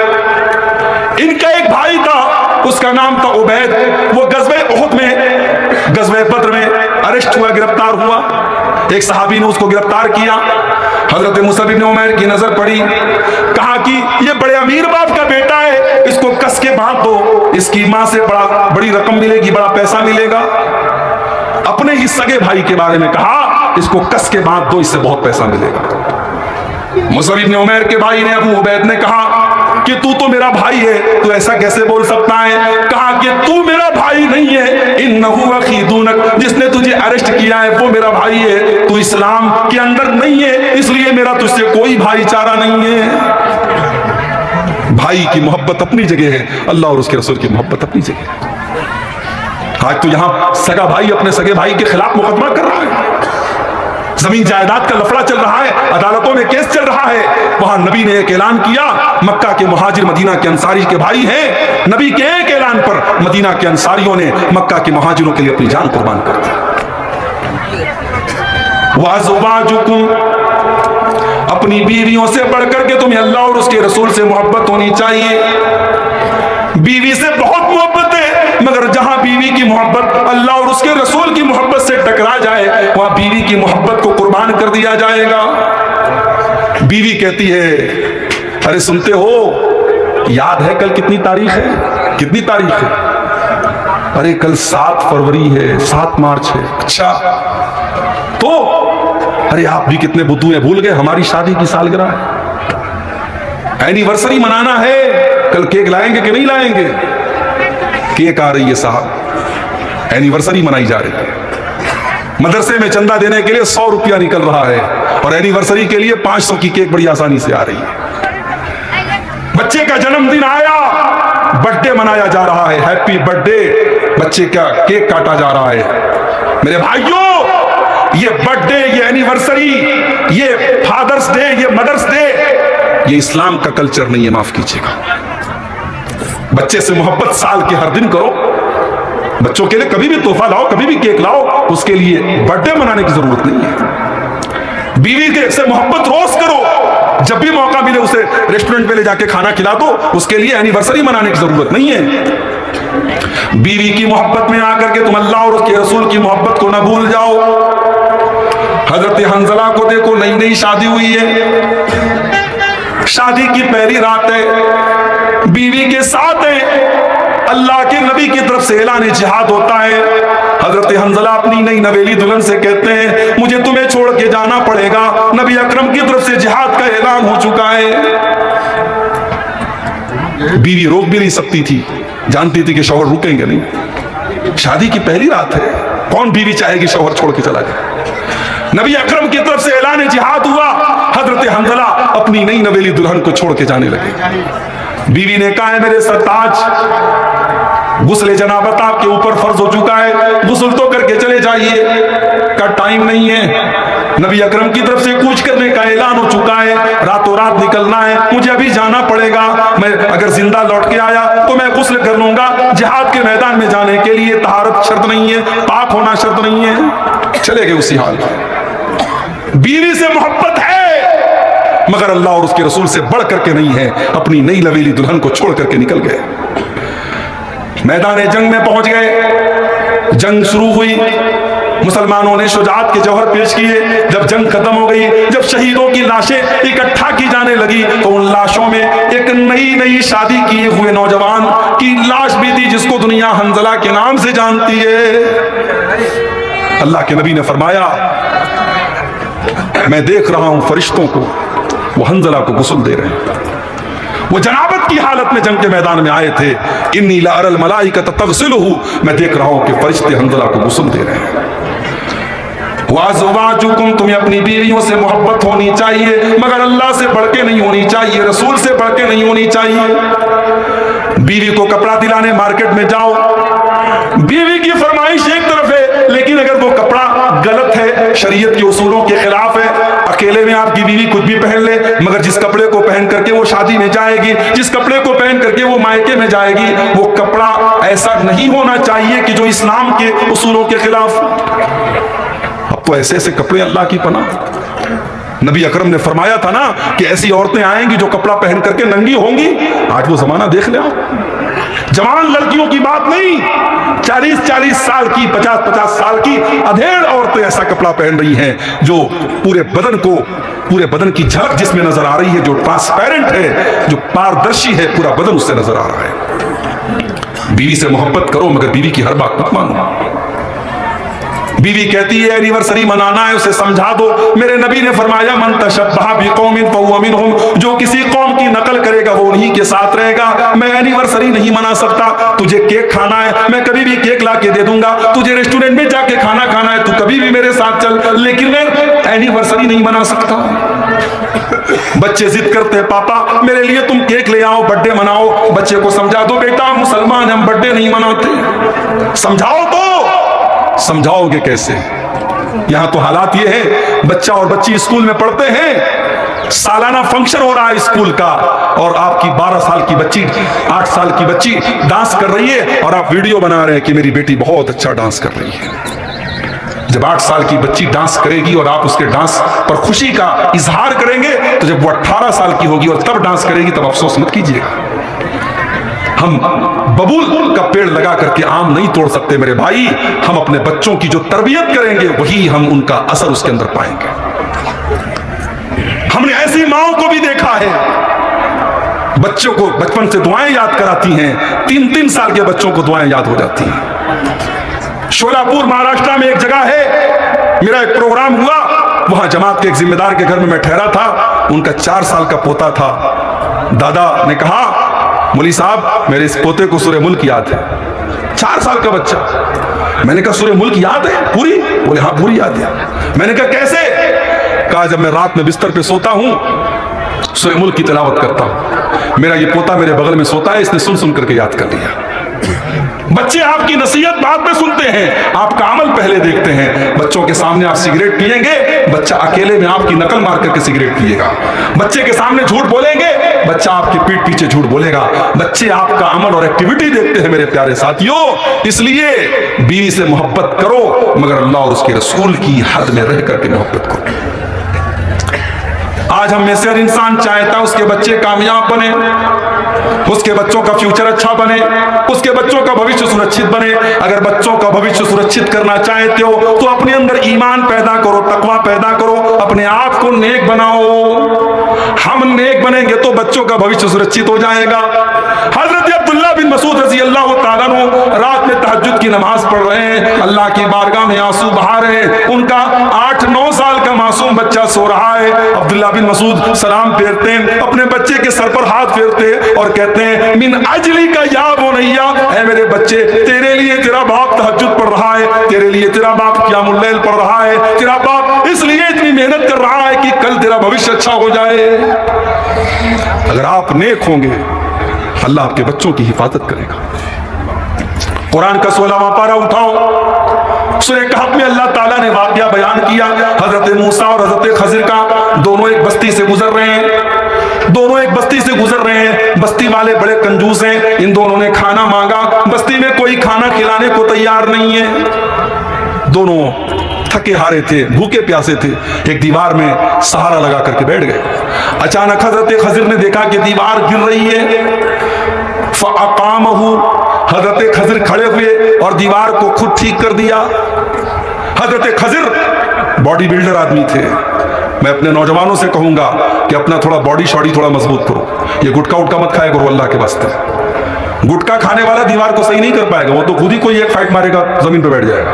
इनका एक भाई था, उसका नाम था उबैद। वो गज़वे उहद में, गज़वे बद्र में अरेस्ट हुआ, गिरफ्तार हुआ। एक सहाबी ने उसको गिरफ्तार किया। हजरत मुसअब इब्न उमैर की नजर पड़ी, कहा कि ये बड़े अमीर बाप का बेटा है, इसको कस के बांध दो, इसकी मां से बड़ी रकम मिलेगी, बड़ा पैसा मिलेगा। अपने ही सगे भाई के बारे में कहा इसको कस के बांध दो, इससे बहुत पैसा मिलेगा। मुसअब इब्न उमैर के भाई ने, अबू उबैद ने कहा कि तू तो मेरा भाई है, तू ऐसा कैसे बोल सकता है? कहा कि तू मेरा भाई नहीं है, इन्नहु अखी दूनक, जिसने तुझे अरेस्ट किया है वो मेरा भाई है, तू इस्लाम के अंदर नहीं है, इसलिए मेरा तुझसे कोई भाईचारा नहीं है। भाई की मोहब्बत अपनी जगह है, अल्लाह और उसके रसूल की मोहब्बत अपनी जगह है। आज तो यहां सगा भाई अपने सगे भाई के खिलाफ मुकदमा कर रहा है, जमीन जायदाद का लफड़ा चल रहा है, अदालतों में केस चल रहा है। वहां नबी ने एक ऐलान किया, मक्का के मुहाजिर मदीना के अंसारी के भाई हैं, नबी के एक ऐलान पर मदीना के अंसारियों ने मक्का के मुहाजिरों के लिए अपनी जान कुर्बान कर दी। वाज़वाजुकुम, अपनी बीवियों से बढ़कर के तुम्हें अल्लाह और उसके रसूल से मोहब्बत होनी चाहिए। बीवी से बहुत मोहब्बत है, मगर जहां बीवी की मोहब्बत अल्लाह और उसके रसूल की मोहब्बत से टकरा जाए, वहां बीवी की मोहब्बत को कुर्बान कर दिया जाएगा। बीवी कहती है, अरे सुनते हो, याद है कल कितनी तारीख है? कितनी तारीख है? अरे कल 7 फरवरी है, 7 मार्च है। अच्छा, तो अरे आप भी कितने बुद्धू हैं, भूल गए हमारी शादी की सालगिरह है, एनिवर्सरी मनाना है, कल केक लाएंगे कि नहीं लाएंगे? केक आ रही है साहब, एनिवर्सरी मनाई जा रही है। मदरसे में चंदा देने के लिए 100 रुपया निकल रहा है और एनिवर्सरी के लिए 500 की केक बड़ी आसानी से आ रही है। बच्चे का जन्मदिन आया, बर्थडे मनाया जा रहा है, हैप्पी बर्थडे, बच्चे का केक काटा जा रहा है। मेरे भाइयों, ये बर्थडे, ये एनिवर्सरी, ये फादर्स डे, ये मदर्स डे, ये इस्लाम का कल्चर नहीं है, माफ कीजिएगा। बच्चे से मोहब्बत साल के हर दिन करो, बच्चों के लिए कभी भी तोहफा लाओ, कभी भी केक लाओ, उसके लिए बर्थडे मनाने की जरूरत नहीं है। बीवी के से मोहब्बत रोज करो, जब भी मौका मिले उसे रेस्टोरेंट पे ले जाके खाना खिला दो, उसके लिए एनिवर्सरी मनाने की जरूरत नहीं है। बीवी की मोहब्बत में आकर के तुम अल्लाह और उसके रसूल की मोहब्बत को ना भूल जाओ। हजरत हंजला को देखो, नई नई शादी हुई है, शादी की पहली रात है, बीवी के साथ है, अल्लाह के नबी की तरफ से ऐलान जिहाद होता है। हजरत हंजला अपनी नई नवेली दुल्हन से कहते हैं, मुझे तुम्हें छोड़ के जाना पड़ेगा, नबी अकरम की तरफ से जिहाद का ऐलान हो चुका है। बीवी रोक भी नहीं सकती थी, जानती थी कि शौहर रुकेंगे नहीं, शादी की पहली रात है, कौन बीवी चाहेगी शौहर छोड़ के चला जाए। नबी अकरम की तरफ से ऐलान जिहाद हुआ, हजरत हंजला अपनी नई नवेली दुल्हन को छोड़ के जाने लगे। बीवी ने कहा है, मेरे सरताज, गुस्ले जनाबत आपके ऊपर फर्ज हो चुका है, गुस्ल तो करके चले जाइए, का टाइम नहीं है। नबी अकरम की तरफ से कूच करने का ऐलान हो चुका है, रातों रात निकलना है, मुझे अभी जाना पड़ेगा, मैं अगर जिंदा लौट के आया तो मैं गुस्ल कर लूंगा। जिहाद के मैदान में जाने के लिए तहारत शर्त नहीं है, पाक होना शर्त नहीं है। चले गए उसी हाल में। बीवी से मोहब्बत है, मगर अल्लाह और उसके रसूल से बढ़ करके नहीं है। अपनी नई नवेली दुल्हन को छोड़ करके निकल गए, मैदान जंग में पहुंच गए। जंग शुरू हुई, मुसलमानों ने शुजाअत के जौहर पेश किए। जब जंग खत्म हो गई, जब शहीदों की लाशें इकट्ठा की जाने लगी, तो उन लाशों में एक नई नई शादी किए हुए नौजवान की लाश भी थी, जिसको दुनिया हंजला के नाम से जानती है। अल्लाह के नबी ने फरमाया, मैं देख रहा हूं फरिश्तों को, वो हंजला को गुस्ल दे रहे हैं। वो जनाबत की हालत में जंग के मैदान में आए थे। इन्नी ला अरल मलाइकत तग़सिलुहु, मैं देख रहा हूं कि फरिश्ते हंजला को गुस्ल दे रहे हैं। वाज़वाजुकुम, तुम्हें अपनी बीवियों से मोहब्बत होनी चाहिए, मगर अल्लाह से बढ़ के नहीं होनी चाहिए, रसूल से बढ़ के नहीं होनी चाहिए। बीवी को कपड़ा दिलाने मार्केट में जाओ, बीवी की फरमाइश एक तरफ है, लेकिन अगर वो कपड़ा गलत है, शरीयत के उसूलों के खिलाफ है, अकेले में आपकी बीवी कुछ भी पहन ले, मगर जिस कपड़े को पहन करके वो शादी में जाएगी, जिस कपड़े को पहन करके वो मायके में जाएगी, वो कपड़ा ऐसा नहीं होना चाहिए कि जो इस्लाम के उसूलों के खिलाफ। अब तो ऐसे ऐसे कपड़े अल्लाह की पनाह। नबी अकरम ने फरमाया था ना कि ऐसी औरतें आएंगी जो कपड़ा पहन करके नंगी होंगी। आज वो जमाना देख ले आप, जवान लड़कियों की बात नहीं, 40-40 साल की, 50-50 साल की अधेड़ औरतें ऐसा कपड़ा पहन रही हैं जो पूरे बदन की झलक जिसमें नजर आ रही है, जो ट्रांसपेरेंट है, जो पारदर्शी है, पूरा बदन उससे नजर आ रहा है। बीवी से मोहब्बत करो, मगर बीवी की हर बात मत मानो। बीवी कहती है एनिवर्सरी मनाना है, उसे समझा दो। मेरे नबी ने फरमाया मन तशब्बह बिकौमिन फहुवा मिनहुम, जो किसी कौम की नकल करेगा वो उन्हीं के साथ रहेगा। मैं एनिवर्सरी नहीं मना सकता, तुझे केक खाना है मैं कभी भी केक ला के दे दूंगा, तुझे रेस्टोरेंट में जाके खाना खाना है तू कभी भी मेरे साथ चल, लेकिन मैं एनिवर्सरी नहीं मना सकता। बच्चे जिद करते हैं पापा मेरे लिए तुम केक ले आओ, बर्थडे मनाओ। बच्चे को समझा दो बेटा मुसलमान हम बर्थडे नहीं मनाते। समझाओ तो समझाओगे कैसे? यहां तो हालात ये है, बच्चा और बच्ची स्कूल में पढ़ते हैं, सालाना फंक्शन हो रहा है स्कूल का, और आपकी 12 साल की बच्ची 8 साल की बच्ची डांस कर रही है और आप वीडियो बना रहे हैं कि मेरी बेटी बहुत अच्छा डांस कर रही है। जब 8 साल की बच्ची डांस करेगी और आप उसके डांस पर खुशी का इजहार करेंगे, तो जब वो 18 साल की होगी और तब डांस करेगी तब अफसोस मत कीजिएगा। हम बबूल का पेड़ लगा करके आम नहीं तोड़ सकते मेरे भाई। हम अपने बच्चों की जो तरबियत करेंगे वही हम उनका असर उसके अंदर पाएंगे। हमने ऐसी माओं को भी देखा है, बच्चों को बचपन से दुआएं याद कराती हैं, 3-3 साल के बच्चों को दुआएं याद हो जाती हैं। शोलापुर महाराष्ट्र में एक जगह है, मेरा एक प्रोग्राम हुआ, वहां जमात के एक जिम्मेदार के घर में मैं ठहरा था। उनका 4 साल का पोता था। दादा ने कहा मौलवी साहब मेरे इस पोते को सूरह मुल्क याद है। 4 साल का बच्चा। मैंने कहा सूरह मुल्क याद है पूरी? बोले हाँ पूरी याद है। मैंने कहा कैसे? कहा जब मैं रात में बिस्तर पे सोता हूं सूरह मुल्क की तिलावत करता हूं, मेरा ये पोता मेरे बगल में सोता है, इसने सुन सुन करके याद कर लिया। बच्चे आपकी नसीहत बाद में सुनते हैं, आपका अमल पहले देखते हैं। बच्चों के सामने आप सिगरेट पिएंगे, बच्चा अकेले में आपकी नकल मार करके सिगरेट पिएगा। बच्चे के सामने झूठ बोलेंगे, बच्चा आपके पीठ पीछे झूठ बोलेगा। बच्चे आपका अमल और एक्टिविटी देखते हैं मेरे प्यारे साथियों। इसलिए बीवी से मोहब्बत करो, मगर अल्लाह और उसके रसूल की हद में रह करके मोहब्बत करो। आज हम में से हर इंसान चाहता है उसके बच्चे कामयाब बने, उसके बच्चों का फ्यूचर अच्छा बने, उसके बच्चों का भविष्य सुरक्षित बने। अगर बच्चों का भविष्य सुरक्षित करना चाहते हो तो अपने अंदर ईमान पैदा करो, तकवा पैदा करो, अपने आप को नेक बनाओ। हम नेक बनेंगे तो बच्चों का भविष्य सुरक्षित हो जाएगा। हजरत अब्दुल्लाह बिन मसूद रजी अल्लाह तआला अन्हु रात में तहज्जुद की नमाज पढ़ रहे हैं, अल्लाह की बारगाह में आंसू बहा रहे हैं। उनका 8-9 साल का मासूम बच्चा सो रहा है। अब्दुल्लाह बिन मसूद सलाम फेरते हैं, अपने बच्चे के सर पर हाथ फेरते हैं और कहते हैं मिन अजली का या बुनैया, ऐ मेरे बच्चे तेरे लिए तेरा बाप तहज्जुद पढ़ रहा है, तेरे लिए तेरा बाप क़ियामुल लैल पढ़ रहा है, तेरा बाप इसलिए इतनी मेहनत कर रहा है कि कल तेरा भविष्य अच्छा हो जाए। अगर आप नेक होंगे अल्लाह आपके बच्चों की हिफाजत करेगा। कुरान का 16वां पारा उठाओ, सूरह कहफ में अल्लाह ताला ने वाकया बयान किया। हजरत मूसा और हजरत खजिर का, दोनों एक बस्ती से गुजर रहे हैं, दोनों एक बस्ती से गुजर रहे हैं। बस्ती वाले बड़े कंजूस हैं, इन दोनों ने खाना मांगा, बस्ती में कोई खाना खिलाने को तैयार नहीं है। दोनों थके हारे थे, भूखे प्यासे थे, एक दीवार में सहारा लगा करके बैठ गए। अचानक हजरत खजिर ने देखा कि दीवार गिर रही है। फ़अक़ामहु, हजरत खजिर खड़े हुए और दीवार को खुद ठीक कर दिया। हजरत खजिर बॉडी बिल्डर आदमी थे। मैं अपने नौजवानों से कहूंगा कि अपना थोड़ा बॉडी शॉडी थोड़ा मजबूत करो, ये गुटखा उटका मत खाया करो अल्लाह के वास्ते। गुटखा खाने वाला दीवार को सही नहीं कर पाएगा, वो तो खुद ही कोई एक फाइट मारेगा जमीन पे बैठ जाएगा।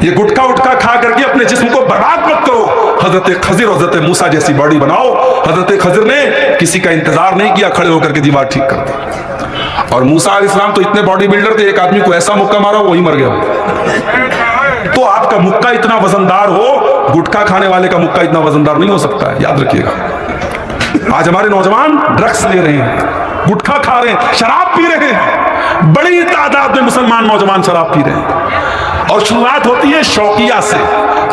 ये गुटखा उटका खा करके अपने जिस्म को बर्बाद मत करो। हजरत खजिर और हजरत मूसा जैसी बॉडी बनाओ। हजरत खजिर ने किसी का इंतजार नहीं किया, खड़े होकर के दीवार ठीक कर दी। और मूसा अलैहिस्सलाम तो इतने बॉडी बिल्डर थे, एक आदमी को ऐसा मुक्का मारा वही मर गया। तो आपका मुक्का इतना वजनदार हो, गुटखा खाने वाले का मुक्का इतना वजनदार नहीं हो सकता है, याद रखिएगा। आज हमारे नौजवान ड्रग्स ले रहे हैं, गुटखा खा रहे हैं, शराब पी रहे हैं। बड़ी तादाद में मुसलमान नौजवान शराब पी रहे हैं। और शुरुआत होती है शौकिया से।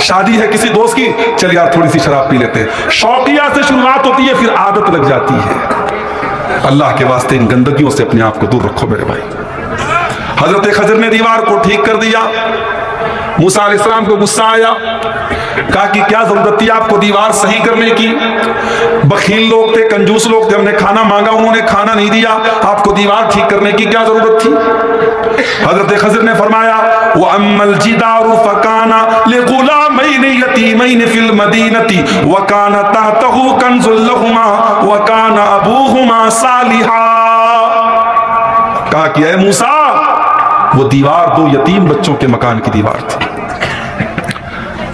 शादी है किसी दोस्त की, चल यार थोड़ी सी शराब पी लेते हैं। शौकिया से शुरुआत होती है, फिर आदत लग जाती है। अल्लाह के वास्ते इन गंदगियों से अपने आप को दूर रखो मेरे भाई। हजरत खजिर ने दीवार को ठीक कर दिया। मूसा अलैहिस्सलाम को गुस्सा आया, कहा कि क्या जरूरत थी आपको दीवार सही करने की? बखील लोग थे, कंजूस लोग थे, हमने खाना मांगा उन्होंने खाना नहीं दिया, आपको दीवार ठीक करने की क्या जरूरत थी? हजरत खजिर ने फरमाया व अम्मल जिदारु फकाना लिगुलामैन यतीमैन फिल मदीनती व काना तहतहु कंजुल लहुमा व काना अबूहुमा सालिहा। कहा कि ऐ मूसा, वो दीवार 2 यतीम बच्चों के मकान की दीवार थी।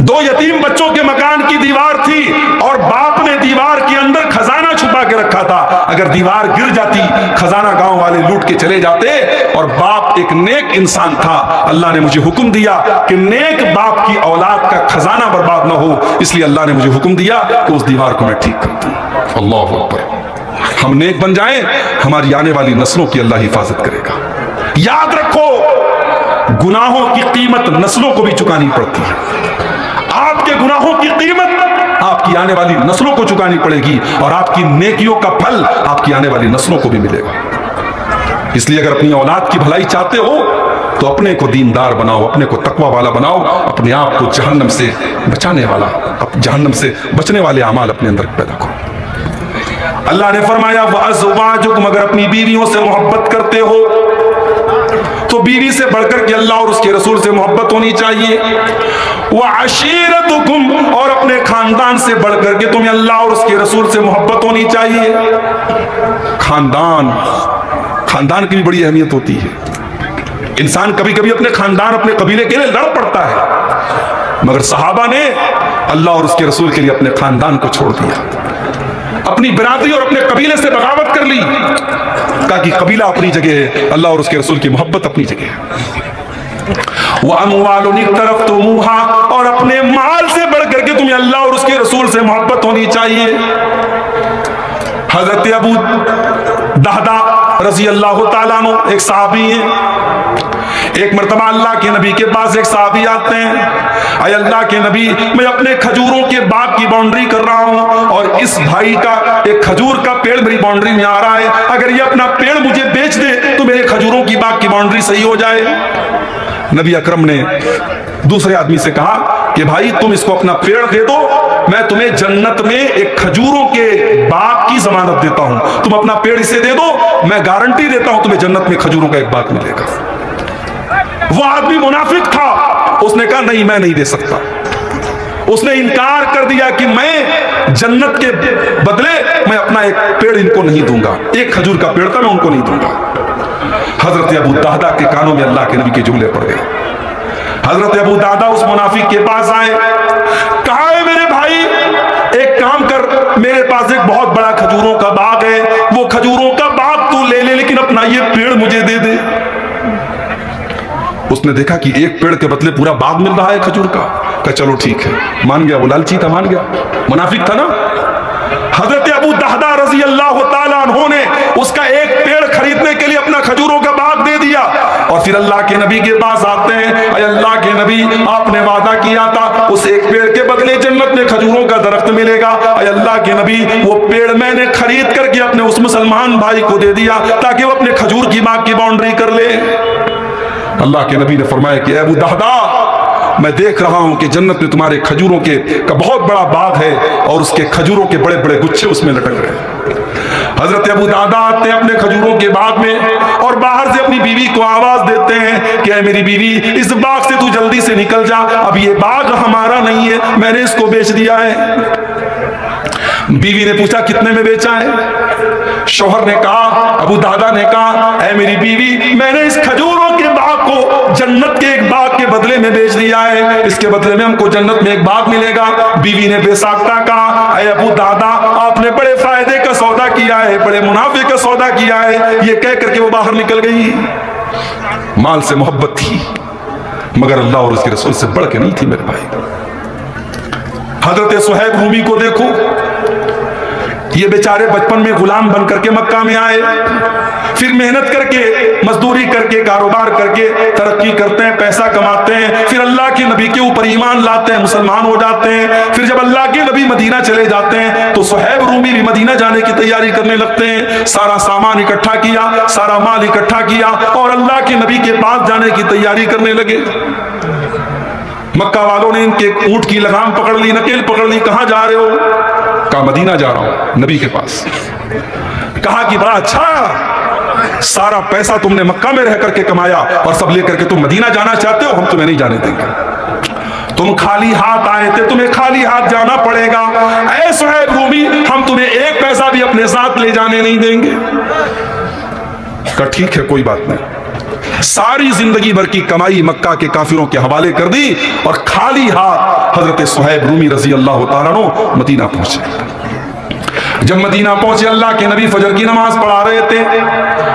2 यतीम बच्चों के मकान की दीवार थी और बाप ने दीवार के अंदर खजाना छुपा के रखा था। अगर दीवार गिर जाती, खजाना गांव वाले लूट के चले जाते। और बाप एक नेक इंसान था। अल्लाह ने मुझे हुक्म दिया कि नेक बाप की औलाद का खजाना बर्बाद ना हो, इसलिए अल्लाह ने मुझे हुक्म दिया कि उस दीवार को मैं ठीक कर दूं। अल्लाह अकबर। हम नेक बन जाएं, हमारी आने वाली नस्लों की अल्लाह हिफाजत करेगा। याद रखो, गुनाहों की कीमत नस्लों को भी चुकानी पड़ती है। आपके गुनाहों की कीमत आपकी आने वाली नस्लों को चुकानी पड़ेगी और आपकी नेकियों का फल आपकी आने वाली नस्लों को भी मिलेगा। इसलिए अगर अपनी औलाद की भलाई चाहते हो तो अपने को दीनदार बनाओ, अपने को तकवा वाला बनाओ, अपने आप को जहन्नम से बचाने वाला, जहन्नम से बचने वाले अमाल अपने अंदर पैदा करो। अल्लाह ने फरमाया वअज़वाजुकुम, अगर अपनी बीवियों से मोहब्बत करते हो तो बीवी से बढ़कर के अल्लाह और उसके रसूल से मोहब्बत होनी चाहिए। वअशीरतुकुम, और अपने खानदान से बढ़कर के तुम्हें अल्लाह और उसके रसूल से मोहब्बत होनी चाहिए। खानदान की भी बड़ी अहमियत होती है। इंसान कभी कभी अपने खानदान, अपने कबीले के लिए लड़ पड़ता है, मगर सहाबा ने अल्लाह और उसके रसूल के लिए अपने खानदान को छोड़ दिया, अपनी बिरादरी और अपने कबीले से बगावत कर ली, ताकि कबीला अपनी जगह है, अल्लाह और उसके रसूल की मोहब्बत अपनी जगह है। वह अमवालुन इक्तरफ्तुमूहा, और अपने माल से बढ़कर के तुम्हें अल्लाह और उसके रसूल से मोहब्बत होनी चाहिए। हजरत अबू दहदा रजी अल्लाह ताला अन्हु एक सहाबी है। एक मर्तबा अल्लाह के नबी के पास एक सहाबी आते हैं, अय अल्लाह के नबी, मैं अपने खजूरों के बाग की बाउंड्री कर रहा हूं और इस भाई का एक खजूर का पेड़ मेरी बाउंड्री में आ रहा है, अगर ये अपना पेड़ मुझे बेच दे तो मेरे खजूरों की बाग की बाउंड्री सही हो जाए। नबी अकरम ने दूसरे आदमी से कहा कि भाई तुम इसको अपना पेड़ दे दो, मैं तुम्हें जन्नत में एक खजूरों के बाग की जमानत देता हूं, तुम अपना पेड़ इसे दे दो, मैं गारंटी देता हूं तुम्हें जन्नत में खजूरों का एक बाग मिलेगा। वो आदमी मुनाफिक था, उसने कहा नहीं, मैं नहीं दे सकता। उसने इनकार कर दिया कि मैं जन्नत के बदले मैं अपना एक पेड़ इनको नहीं दूंगा, एक खजूर का पेड़ था मैं उनको नहीं दूंगा। हजरत अबू दहदा के कानों में अल्लाह के नबी के जुमले पड़ गए। हजरत अबू दहदा उस मुनाफिक के पास आए, कहा है मेरे भाई, एक काम कर, मेरे पास एक बहुत बड़ा खजूरों का बाग है, वो खजूरों का बाग तू ले ले, लेकिन अपना ये पेड़ मुझे दे दे। उसने देखा कि एक पेड़ के बदले पूरा बाग मिल रहा है खजूर का, कहा चलो ठीक है, मान गया। वो लालची था, मान गया, मुनाफिक था ना। हजरत अबू दहदा रजी अल्लाह ताला अन्हु ने उसका एक पेड़ खरीदने के लिए अपना खजूरों का बाग दे दिया और फिर अल्लाह के नबी के पास आते हैं, अरे अल्लाह के नबी, आपने वादा किया था उस एक पेड़ के बदले जन्नत में खजूरों का दरख्त मिलेगा। अरे अल्लाह के नबी, वो पेड़ मैंने खरीद करके अपने उस मुसलमान भाई को दे दिया ताकि वो अपने खजूर की बाग की बाउंड्री कर ले। अल्लाह के नबी ने फरमाया कि अबू दहदा, मैं देख रहा हूं कि जन्नत में तुम्हारे खजूरों के का बहुत बड़ा बाग है और उसके खजूरों के बड़े बड़े गुच्छे उसमें लटक रहे। हजरत अबू दहदा आते हैं अपने खजूरों के बाग में और बाहर से अपनी बीवी को आवाज देते हैं कि मेरी बीवी, इस बाग से तू जल्दी से निकल जा, अब ये बाग हमारा नहीं है, मैंने इसको बेच दिया है। बीवी ने पूछा कितने में बेचा है? शौहर ने कहा, अबू दहदा ने कहा, ऐ मेरी बीवी, मैंने इस खजूरों के बाग को जन्नत के एक बाग के बदले में बेच दिया है, इसके बदले में हमको जन्नत में एक बाग मिलेगा। बीवी ने बेसाख्ता कहा, ऐ अबू दहदा, आपने बड़े फायदे का सौदा किया है, बड़े मुनाफे का सौदा किया है। ये कह करके वो बाहर निकल गई। माल से मोहब्बत थी मगर अल्लाह और उसके रसूल से बढ़ के नहीं थी मेरे भाई। हजरत सुहैब रूमी को देखो, ये बेचारे बचपन में गुलाम बन करके मक्का में आए, फिर मेहनत करके, मजदूरी करके, कारोबार करके तरक्की करते हैं, पैसा कमाते हैं, फिर अल्लाह के नबी के ऊपर ईमान लाते हैं, मुसलमान हो जाते हैं। फिर जब अल्लाह के नबी मदीना चले जाते हैं तो सुहैब रूमी भी मदीना जाने की तैयारी करने लगते हैं। सारा सामान इकट्ठा किया, सारा माल इकट्ठा किया और अल्लाह के नबी के पास जाने की तैयारी करने लगे। मक्का वालों ने इनके ऊंट की लगाम पकड़ ली, नकेल पकड़ ली, कहां जा रहे हो? कहा मदीना जा रहा हूं, नबी के पास। कहा कि बड़ा अच्छा, सारा पैसा तुमने मक्का में रह करके कमाया और सब लेकर के तुम मदीना जाना चाहते हो, हम तुम्हें नहीं जाने देंगे। तुम खाली हाथ आए थे, तुम्हें खाली हाथ जाना पड़ेगा। ऐ सुहैब रूमी, हम तुम्हें एक पैसा भी अपने साथ ले जाने नहीं देंगे। कहा ठीक है, कोई बात नहीं। सारी जिंदगी भर की कमाई मक्का के काफिरों के हवाले कर दी और खाली हाथ हजरत सुहैब रूमी रजी अल्लाह तआला अन्हु मदीना पहुंचे। जब मदीना पहुंचे अल्लाह के नबी फजर की नमाज पढ़ा रहे थे,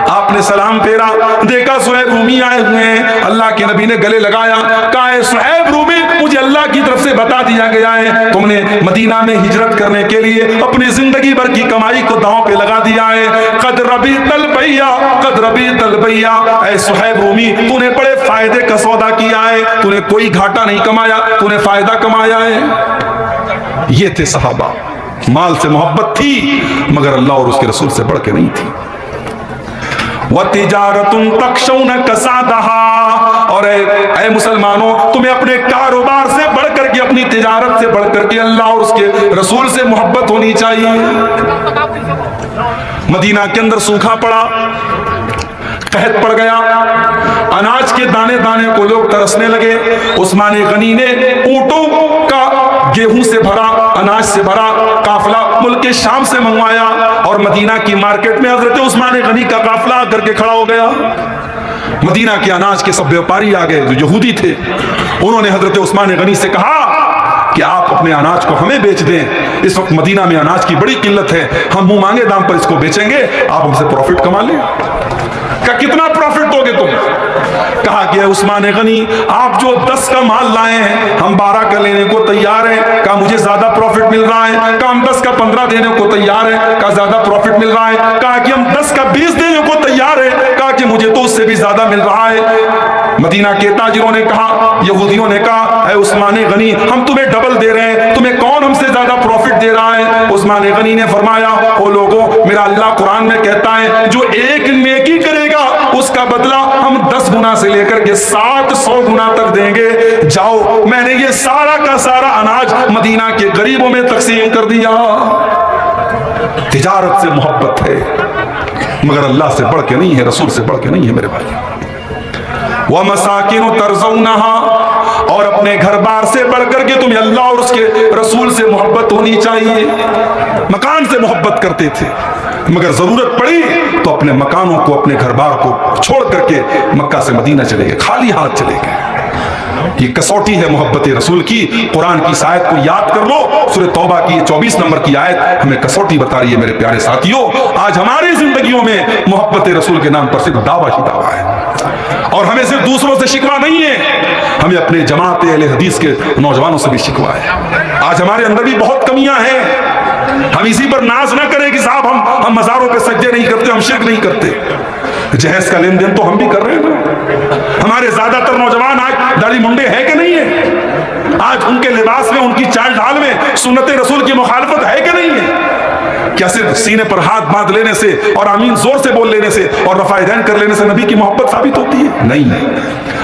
आपने सलाम फेरा, देखा सुहैब रूमी आए हुए हैं। अल्लाह के नबी ने गले लगाया, कहा सुहैब रूमी, मुझे अल्लाह की तरफ से बता दिया गया है तुमने मदीना में हिजरत करने के लिए अपनी जिंदगी भर की कमाई को दांव पे लगा दिया है। कद रबी तल भैया, कद रबी तल भैया, ऐ सुहैब रूमी, तूने बड़े फायदे का सौदा किया है, तूने कोई घाटा नहीं कमाया, तूने फायदा कमाया है। ये थे सहाबा, माल से मोहब्बत थी मगर अल्लाह और उसके रसूल से बढ़ के नहीं थी। वह तिजारतुन तखशौन कसादहा, और ऐ मुसलमानों, तुम्हें अपने कारोबार से बढ़कर के, अपनी तिजारत से बढ़कर के अल्लाह और उसके रसूल से मोहब्बत होनी चाहिए। मदीना के अंदर सूखा पड़ा, कहत पड़ गया, अनाज के दाने दाने को लोग तरसने लगे। उस्मान गनी ने ऊंटों का गेहूं से भरा, अनाज से भरा काफिला मुल्क के शाम से मंगवाया और मदीना की मार्केट में हजरत उस्मान गनी का काफिला करके खड़ा हो गया। मदीना के अनाज के सब व्यापारी आ गए जो यहूदी थे। उन्होंने हजरत उस्मान गनी से कहा कि आप अपने अनाज को हमें बेच दें, इस वक्त मदीना में अनाज की बड़ी किल्लत है, हम मुंह मांगे दाम पर इसको बेचेंगे, आप हमसे प्रॉफिट कमा लें। का कितना प्रॉफिट दोगे तुम? कहा कि उस्मान गनी, आप जो 10 का माल लाए हैं हम 12 का लेने को तैयार हैं। कहा मुझे ज्यादा प्रॉफिट मिल रहा है। कहा हम 10 का 15 देने को तैयार हैं। कहा ज्यादा प्रॉफिट मिल रहा है। कहा कि हम 10 का 20 देने को तैयार हैं। कहा कि मुझे तो उससे भी ज्यादा मिल रहा है। मदीना के ताजिरों ने कहा, यहूदियों ने कहा, ऐ उस्मान गनी, हम तुम्हें डबल दे रहे हैं, तुम्हें कौन हमसे ज्यादा प्रॉफिट दे रहा है? उस्मान गनी ने फरमाया, ओ लोगों, मेरा अल्लाह कुरान में कहता है जो एक नेकी करेगा उसका बदला हम 10 गुना से लेकर के 700 गुना तक देंगे। जाओ, मैंने ये सारा का सारा अनाज मदीना के गरीबों में तकसीम कर दिया। तिजारत से मोहब्बत है मगर अल्लाह से बढ़ के नहीं है, रसूल से बढ़ के नहीं है मेरे भाई। वह मसाकिन तरज़ौनहा, और अपने घर बार से बढ़कर के तुम्हें अल्लाह और उसके रसूल से मोहब्बत होनी चाहिए। मकान से मोहब्बत करते थे मगर जरूरत पड़ी तो अपने मकानों को, अपने घर बार को छोड़ करके मक्का से मदीना चले गए, खाली हाथ चले गए। ये कसौटी है मोहब्बत रसूल की। कुरान की इस आयत को याद कर लो, सूरह तौबा की 24 नंबर की आयत हमें कसौटी बता रही है मेरे प्यारे साथियों। आज हमारी जिंदगियों में मोहब्बत रसूल के नाम पर सिर्फ दावा ही दावा है और हमें सिर्फ दूसरों से शिकवा नहीं है, हमें अपने जमात अहले हदीस के नौजवानों से भी शिकवा है। आज हमारे अंदर भी बहुत कमियां हैं। हम इसी पर नाज ना करें कि साहब हम मज़ारों पे सज्जे नहीं करते, हम शिर्क नहीं करते। जहेज का लेन देन तो हम भी कर रहे हैं ना। हमारे ज्यादातर नौजवान आज दाढ़ी मुंडे हैं कि नहीं है? आज उनके लिबास में, उनकी चाल ढाल में सुन्नत रसूल की मुखालफत है कि नहीं है? क्या सिर्फ सीने पर हाथ बांध लेने से और आमीन जोर से बोल लेने से और रफ़ाइदैन कर लेने से नबी की मोहब्बत साबित होती है? नहीं है।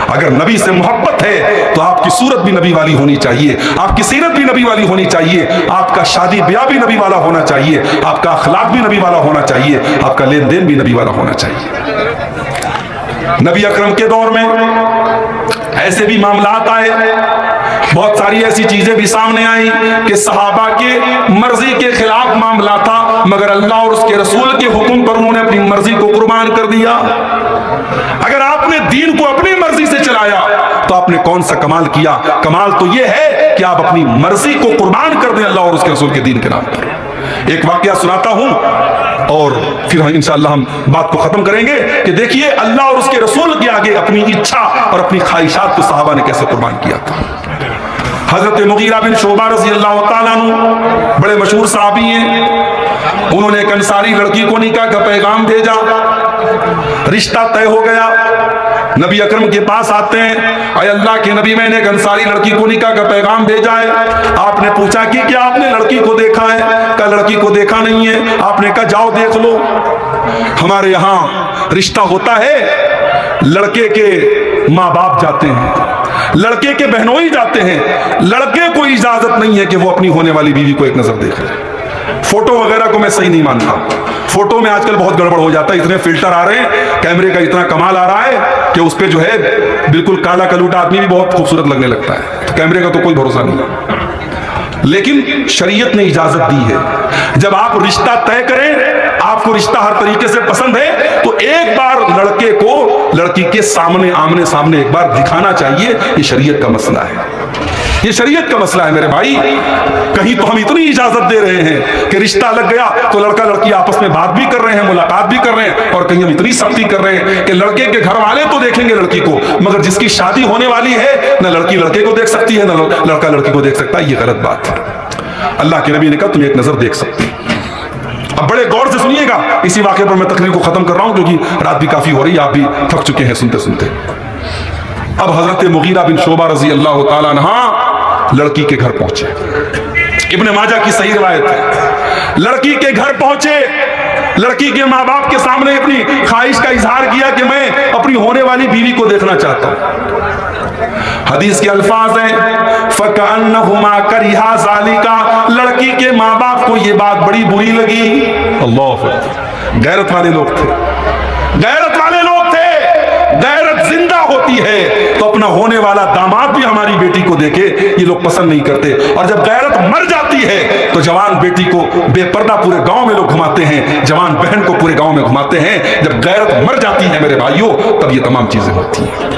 अगर नबी से मोहब्बत है तो आपकी सूरत भी नबी वाली होनी चाहिए, आपकी सीरत भी नबी वाली होनी चाहिए, आपका शादी ब्याह भी नबी वाला होना चाहिए, आपका अखलाक भी नबी वाला होना चाहिए, आपका लेन देन भी नबी वाला होना चाहिए। नबी अकरम के दौर में ऐसे भी मामलात आए, बहुत सारी ऐसी चीजें भी सामने आई कि सहाबा के मर्जी के खिलाफ मामला था मगर अल्लाह और उसके रसूल के हुक्म पर उन्होंने अपनी मर्जी को कुर्बान कर दिया। अगर आपने दीन को अपनी मर्जी से चलाया तो आपने कौन सा कमाल किया? कमाल तो यह है कि आप अपनी मर्जी को कुर्बान कर दें अल्लाह और उसके रसूल के दीन के नाम पर। एक वाकया सुनाता हूं और फिर इंशाअल्लाह हम बात को खत्म करेंगे कि देखिए अल्लाह और उसके रसूल के आगे अपनी इच्छा और अपनी ख्वाहिशात को सहाबा ने कैसे कुर्बान किया था। हजरत मुगीरा बिन शोबा रज़ी अल्लाह तआला अन्हु बड़े मशहूर सहाबी हैं। उन्होंने एक अंसारी लड़की को निकाह का पैगाम भेजा, रिश्ता तय हो गया। नबी अकरम के पास आते हैं, अय अल्लाह के नबी, मैंने एक अंसारी लड़की को निकाह का पैगाम भेजा है। आपने पूछा कि क्या आपने लड़की को देखा है? कहा लड़की को देखा नहीं है। आपने कहा जाओ देख लो। हमारे यहाँ रिश्ता होता है, लड़के के माँ बाप जाते हैं, लड़के के बहनोई जाते हैं, लड़के को इजाजत नहीं है कि वो अपनी होने वाली बीवी को एक नजर देख ले। फोटो वगैरह को मैं सही नहीं मानता। फोटो में आजकल बहुत गड़बड़ हो जाता है, इतने फिल्टर आ रहे हैं, कैमरे का इतना कमाल आ रहा है कि उस पे जो है बिल्कुल काला कलूटा आदमी भी बहुत खूबसूरत लगने लगता है। तो कैमरे का तो कोई भरोसा नहीं। लेकिन शरीयत ने इजाजत दी है, जब आप रिश्ता तय करें, आपको रिश्ता हर तरीके से पसंद है, तो एक बार लड़के को लड़की के सामने, आमने सामने एक बार दिखाना चाहिए। ये शरीयत का मसला है। ये शरीयत का मसला है मेरे भाई। कहीं तो हम इतनी इजाजत दे रहे हैं कि रिश्ता लग गया तो लड़का लड़की आपस में बात भी कर रहे हैं, मुलाकात भी कर रहे हैं, और कहीं हम इतनी सख्ती कर रहे हैं कि लड़के के घर वाले तो देखेंगे लड़की को, मगर जिसकी शादी होने वाली है न लड़की लड़के को देख सकती है, न लड़का लड़की को देख सकता है। ये गलत बात है। अल्लाह के नबी ने कहा तुम एक नजर देख सकते। अब बड़े गौर से सुनिएगा, इसी वाक़े पर मैं तकरीर को खत्म कर रहा हूं क्योंकि रात भी काफी हो रही है, आप भी थक चुके हैं सुनते सुनते। अब हजरत मुगीरा बिन शोबा रजी अल्लाह तआला अन्हा लड़की के घर पहुंचे। इब्ने माजा की सही रिवायत है। लड़की के घर पहुंचे, लड़की के माँ बाप के सामने अपनी ख्वाहिश का इजहार किया कि मैं अपनी होने वाली बीवी को देखना चाहता हूं। हदीस के अल्फाज हैं फकअन्नहुमा करिहा ज़ालिका। लड़की के माँ बाप को यह बात बड़ी बुरी लगी। अल्लाह, गैरत वाले लोग थे, गैरत वाले लोग थे। गैरत जिंदा होती है तो अपना होने वाला दामाद भी हमारी बेटी को देखे, ये लोग पसंद नहीं करते। और जब गैरत मर जाती है तो जवान बेटी को बेपर्दा पूरे गांव में लोग घुमाते हैं, जवान बहन को पूरे गांव में घुमाते हैं। जब गैरत मर जाती है मेरे भाइयों, तब ये तमाम चीजें होती हैं।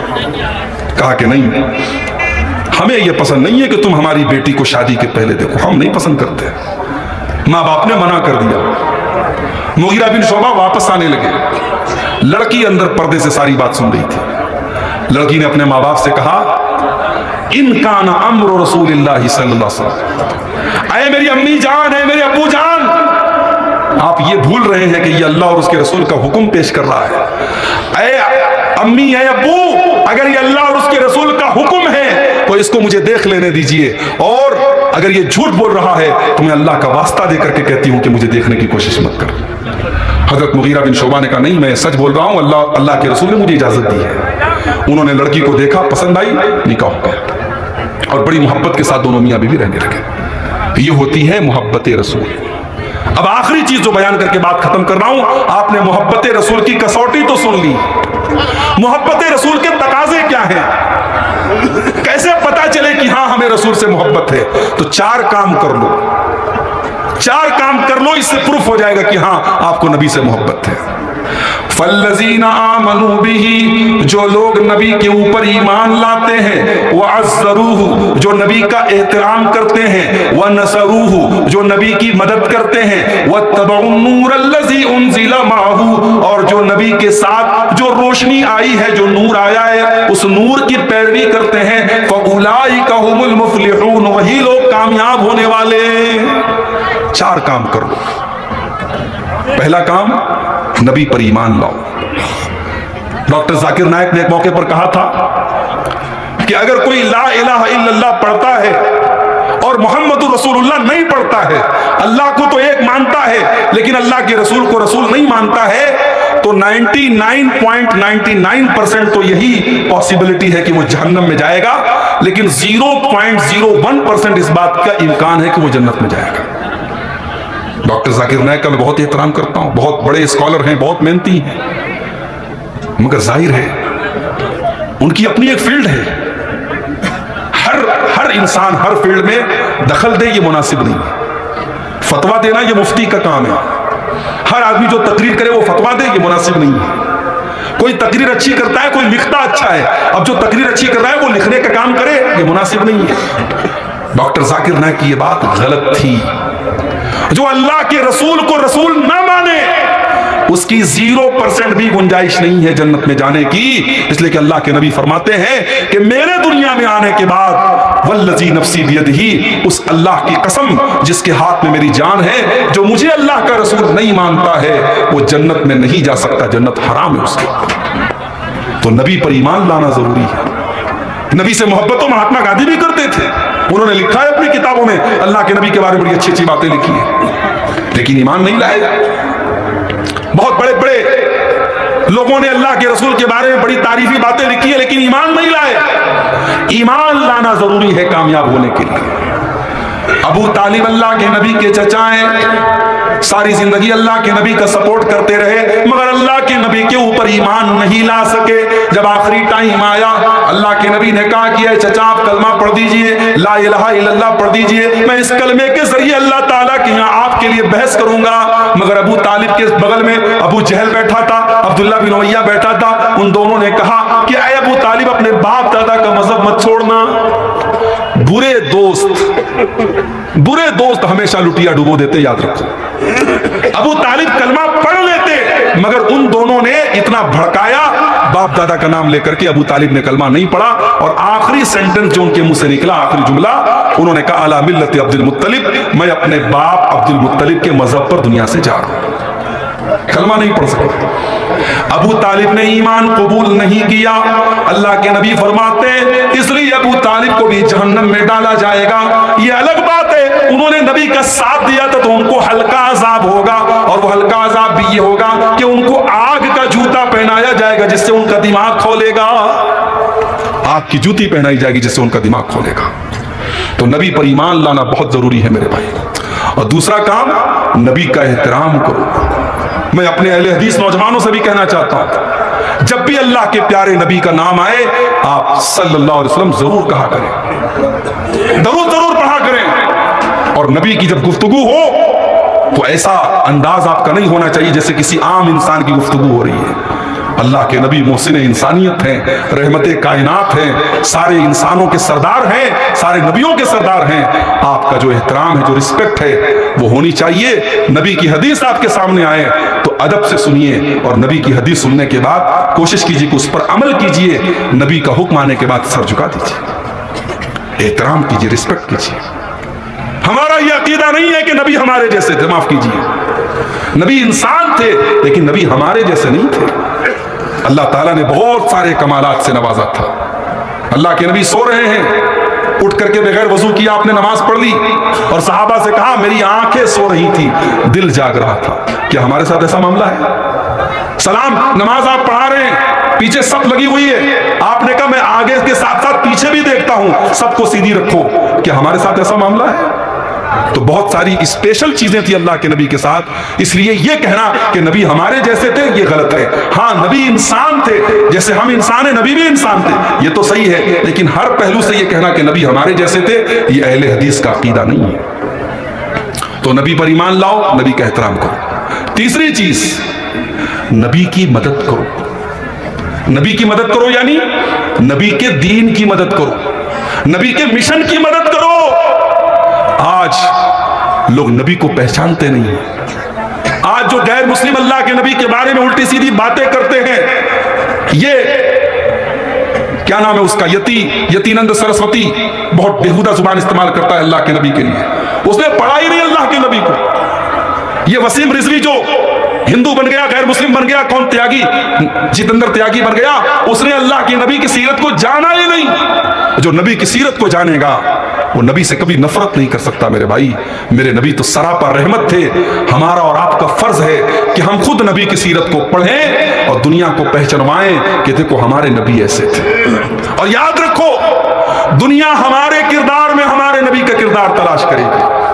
कहा कि नहीं, हमें यह पसंद नहीं है कि तुम हमारी बेटी को शादी के पहले देखो, हम नहीं पसंद करते। माँ बाप ने मना कर दिया। मुगीरा बिन शोबा वापस आने लगे। लड़की अंदर पर्दे से सारी बात सुन रही थी। लड़की ने अपने माँ बाप से कहा इनकान अम्र रसूलिल्लाह सल्लल्लाहु अलैहि वसल्लम, अरे मेरी अम्मी जान है, मेरे अब्बू जान, आप ये भूल रहे हैं कि ये अल्लाह और उसके रसूल का हुक्म पेश कर रहा है। अरे अम्मी है अब्बू, अगर ये अल्लाह और उसके रसूल का हुक्म है तो इसको मुझे देख लेने दीजिए, और अगर ये झूठ बोल रहा है तो मैं अल्लाह का वास्ता दे करके कहती हूं कि मुझे देखने की कोशिश मत कर। हजरत मुगीरा बिन शोबा ने कहा नहीं, मैं सच बोल रहा हूं, अल्लाह के रसूल ने मुझे इजाजत दी है। उन्होंने लड़की को देखा, पसंद आई, निकाह हो गया और बड़ी मोहब्बत के साथ दोनों मियां बीवी रहने लगे। ये होती है मोहब्बत रसूल। अब आखिरी चीज जो बयान करके बात खत्म कर रहा हूं, आपने मोहब्बत रसूल की कसौटी तो सुन ली, मोहब्बत रसूल के तकाजे क्या हैं, कैसे पता चले कि हां हमें रसूल से मोहब्बत है। तो चार काम कर लो, चार काम कर लो, इससे प्रूफ हो जाएगा कि हां आपको नबी से मोहब्बत है। फल्लज़ीना आमनू बिही, जो लोग नबी के ऊपर ईमान लाते हैं, व अज़्ज़रूहु, जो नबी का एहतराम करते हैं, व नसरूहु, जो नबी की मदद करते हैं, व तबउन नूरल्लज़ी उनज़िला माहू, और जो नबी के साथ जो रोशनी आई है, जो नूर आया है, उस नूर की पैरवी करते हैं, फउलाइका हुमुल मुफ़्लिहून, वही लोग कामयाब होने वाले। चार काम कर लो। पहला काम, नबी पर ईमान लाओ। डॉक्टर जाकिर नायक ने एक मौके पर कहा था कि अगर कोई ला इलाहा इल्लल्लाह पढ़ता है और मोहम्मदुर रसूलुल्लाह नहीं पढ़ता है, अल्लाह को तो एक मानता है लेकिन अल्लाह के रसूल को रसूल नहीं मानता है, तो 99.99% तो यही पॉसिबिलिटी है कि वो जहन्नम में जाएगा, लेकिन 0.01% इस बात का इम्कान है कि वो जन्नत में जाएगा। डॉक्टर जाकिर नायक का मैं बहुत एहतराम करता हूं, बहुत बड़े स्कॉलर हैं, बहुत मेहनती हैं, मगर जाहिर है उनकी अपनी एक फील्ड है। हर इंसान हर फील्ड में दखल दे, ये मुनासिब नहीं है। फतवा देना ये मुफ्ती का काम है। हर आदमी जो तकरीर करे वो फतवा दे, ये मुनासिब नहीं है। कोई तकरीर अच्छी करता है, कोई लिखता अच्छा है, अब जो तकरीर अच्छी कर रहा है वो लिखने का काम करे, ये मुनासिब नहीं है। डॉक्टर जाकिर नायक की ये बात गलत थी। जो अल्लाह के रसूल को रसूल ना माने, उसकी 0% भी गुंजाइश नहीं है जन्नत में जाने की। इसलिए कि अल्लाह के नबी फरमाते हैं कि मेरे दुनिया में आने के बाद वल्लज़ी नफ्सी बियदिही, उस अल्लाह की कसम जिसके हाथ में मेरी जान है, जो मुझे अल्लाह का रसूल नहीं मानता है वो जन्नत में नहीं जा सकता, जन्नत हराम है उसके। तो नबी पर ईमान लाना जरूरी है। नबी से मोहब्बत तो महात्मा गांधी भी करते थे, उन्होंने लिखा है अपनी किताबों में अल्लाह के नबी के बारे में बड़ी अच्छी अच्छी बातें लिखी है, लेकिन ईमान नहीं लाए। बहुत बड़े बड़े लोगों ने अल्लाह के रसूल के बारे में बड़ी तारीफी बातें लिखी है, लेकिन ईमान नहीं लाए। ईमान लाना जरूरी है कामयाब होने के लिए। अबू तालिब अल्लाह के नबी के चचा हैं, सारी जिंदगी अल्लाह के नबी का सपोर्ट करते रहे, मगर अल्लाह के नबी के ऊपर ईमान नहीं ला सके। जब आखिरी टाइम आया, अल्लाह के नबी ने कहा कि चचा आप कलमा पढ़ दीजिए, ला इलाहा इल्लल्लाह पढ़ दीजिए, मैं इस कलमे के जरिए अल्लाह ताला के यहाँ आपके लिए बहस करूंगा। मगर अबू तालिब के बगल में अबू जहल बैठा था, अब्दुल्ला बिन उमैया बैठा था। उन दोनों ने कहा कि अबू तालिब अपने बाप दादा का मजहब मत छोड़ना, बुरे दोस्त हमेशा लुटिया डुबो देते, याद रखो। अबू तालिब कलमा पढ़ लेते, मगर उन दोनों ने इतना भड़काया, बाप दादा का नाम लेकर के अबू तालिब ने कलमा नहीं पढ़ा, और आखिरी सेंटेंस जो उनके मुंह से निकला, आखिरी जुमला, उन्होंने कहा अला मिल्लत अब्दुल मुत्तलिब, मैं अपने बाप अब्दुल मुत्तलिब के मजहब पर दुनिया से जा रहा हूं। कलमा नहीं पढ़ सके। अबू तालिब ने ईमान कबूल नहीं किया। अल्लाह के नबी फरमाते इसलिए अबू तालिब को भी जहन्नम में डाला जाएगा। ये अलग बात है, उन्होंने नबी का साथ दिया था तो उनको हल्का अजाब होगा, और वो हल्का अजाब भी ये होगा कि उनको आग का जूता पहनाया जाएगा जिससे उनका दिमाग खोलेगा। आग की जूती पहनाई जाएगी जिससे उनका दिमाग खोलेगा। तो नबी पर ईमान लाना बहुत जरूरी है मेरे भाई। और दूसरा काम, नबी का एहतराम करो। मैं अपने अहले हदीस नौजवानों से भी कहना चाहता हूं, जब भी अल्लाह के प्यारे नबी का नाम आए, आप सल्लल्लाहु अलैहि वसल्लम जरूर कहा करें, जरूर पढ़ा करें। और नबी की जब गुफ्तगू हो तो ऐसा अंदाज आपका नहीं होना चाहिए जैसे किसी आम इंसान की गुफ्तगू हो रही है। अल्लाह के नबी मोहसिन इंसानियत हैं, रहमते कायनात हैं, सारे इंसानों के सरदार हैं, सारे नबियों के सरदार हैं। आपका जो एहतराम है, जो रिस्पेक्ट है, वो होनी चाहिए। नबी की हदीस आपके सामने आए तो अदब से सुनिए, और नबी की हदीस सुनने के बाद कोशिश कीजिए कि उस पर अमल कीजिए। नबी का हुक्म आने के बाद सर झुका दीजिए, एहतराम कीजिए, रिस्पेक्ट कीजिए। हमारा यह अकीदा नहीं है कि नबी हमारे जैसे थे, माफ कीजिए, नबी इंसान थे लेकिन नबी हमारे जैसे नहीं थे। अल्लाह ताला ने बहुत सारे कमालात से नवाजा था। अल्लाह के नबी सो रहे हैं, उठ करके बगैर वजू किया आपने नमाज पढ़ ली, और सहाबा से कहा मेरी आंखें सो रही थी, दिल जाग रहा था। क्या हमारे साथ ऐसा मामला है? सलाम, नमाज आप पढ़ा रहे हैं, पीछे सब लगी हुई है, आपने कहा मैं आगे के साथ साथ पीछे भी देखता हूं, सबको सीधी रखो। क्या हमारे साथ ऐसा मामला है? तो बहुत सारी स्पेशल चीजें थी अल्लाह के नबी के साथ, इसलिए यह कहना कि नबी हमारे जैसे थे ये गलत है। हाँ, नबी इंसान थे, जैसे हम इंसान हैं, नबी भी इंसान थे, ये तो सही है, लेकिन हर पहलू से यह कहना कि नबी हमारे जैसे थे, ये अहले हदीस का अकीदा नहीं है। तो नबी पर ईमान लाओ, नबी का एहतराम करो। तीसरी चीज, नबी की मदद करो। नबी की मदद करो यानी नबी के दीन की मदद करो, नबी के मिशन की मदद करो। आज लोग नबी को पहचानते नहीं हैं। आज जो गैर मुस्लिम अल्लाह के नबी के बारे में उल्टी सीधी बातें करते हैं, ये क्या नाम है उसका, यतीनंद सरस्वती, बहुत बेहुदा जुबान इस्तेमाल करता है अल्लाह के नबी के लिए। उसने पढ़ा ही नहीं अल्लाह के नबी को। ये वसीम रिजवी जो हिंदू बन गया, गैर मुस्लिम बन गया, कौन त्यागी, जितेंद्र त्यागी बन गया, उसने अल्लाह की नबी की सीरत को जाना ही नहीं। जो नबी की सीरत को जानेगा वो नबी से कभी नफरत नहीं कर सकता। मेरे भाई, मेरे नबी तो सरापा रहमत थे। हमारा और आपका फर्ज है कि हम खुद नबी की सीरत को पढ़ें और दुनिया को पहचानवाएं कि देखो हमारे नबी ऐसे थे। और याद रखो, दुनिया हमारे किरदार में हमारे नबी का किरदार तलाश करेगी।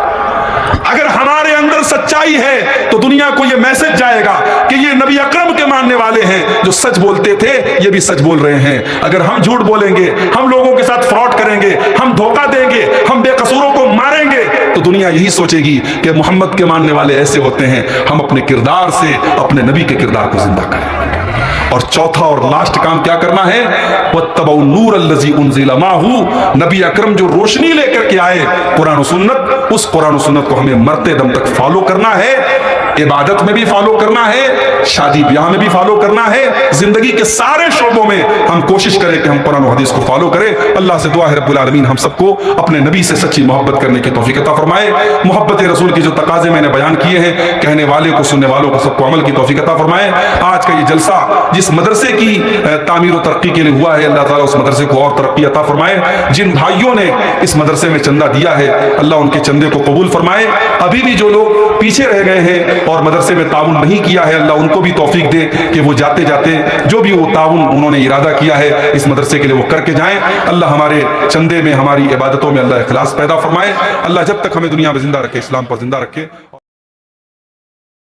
अगर हमारे अंदर सच्चाई है तो दुनिया को यह मैसेज जाएगा कि ये नबी अकरम के मानने वाले हैं, जो सच बोलते थे ये भी सच बोल रहे हैं। अगर हम झूठ बोलेंगे, हम लोगों के साथ फ्रॉड करेंगे, हम धोखा देंगे, हम बेकसूरों को मारेंगे, तो दुनिया यही सोचेगी कि मोहम्मद के मानने वाले ऐसे होते हैं। हम अपने किरदार से अपने नबी के किरदार को जिंदा करें। और चौथा और लास्ट काम क्या करना है, वत्तबऊ नूर अल्लज़ी उन्ज़िला माहू, नबी अकरम जो रोशनी लेकर के आए कुरान और सुन्नत, उस कुरान और सुन्नत को हमें मरते दम तक फॉलो करना है। इबादत में भी फॉलो करना है, शादी ब्याह में भी फॉलो करना है, जिंदगी के सारे शोबों में हम कोशिश करें कि हम कुरान और हदीस को फॉलो करें। अल्लाह से दुआ है रब्बुल आलमीन हम सबको अपने नबी से सच्ची मोहब्बत करने की तौफीक अता फरमाए। मोहब्बत रसूल के जो तकाजे मैंने बयान किए हैं, कहने वाले को सुनने वालों को सबको अमल की तौफीक अता फरमाए। आज का ये जलसा जिस मदरसे की तामीर और तरक्की के लिए हुआ है, अल्लाह ताला उस मदरसे को और तरक्की अता फरमाए। जिन भाइयों ने इस मदरसे में चंदा दिया है, अल्लाह उनके चंदे को कबूल फरमाए। अभी भी जो लोग पीछे रह गए हैं और मदरसे में ताउन नहीं किया है, अल्लाह उनको भी तौफीक दे कि वो जाते जाते जो भी वो ताउन उन्होंने इरादा किया है इस मदरसे के लिए वो करके जाएं। अल्लाह हमारे चंदे में, हमारी इबादतों में अल्लाह इखलास पैदा फरमाए। अल्लाह जब तक हमें दुनिया में जिंदा रखे, इस्लाम पर जिंदा रखे।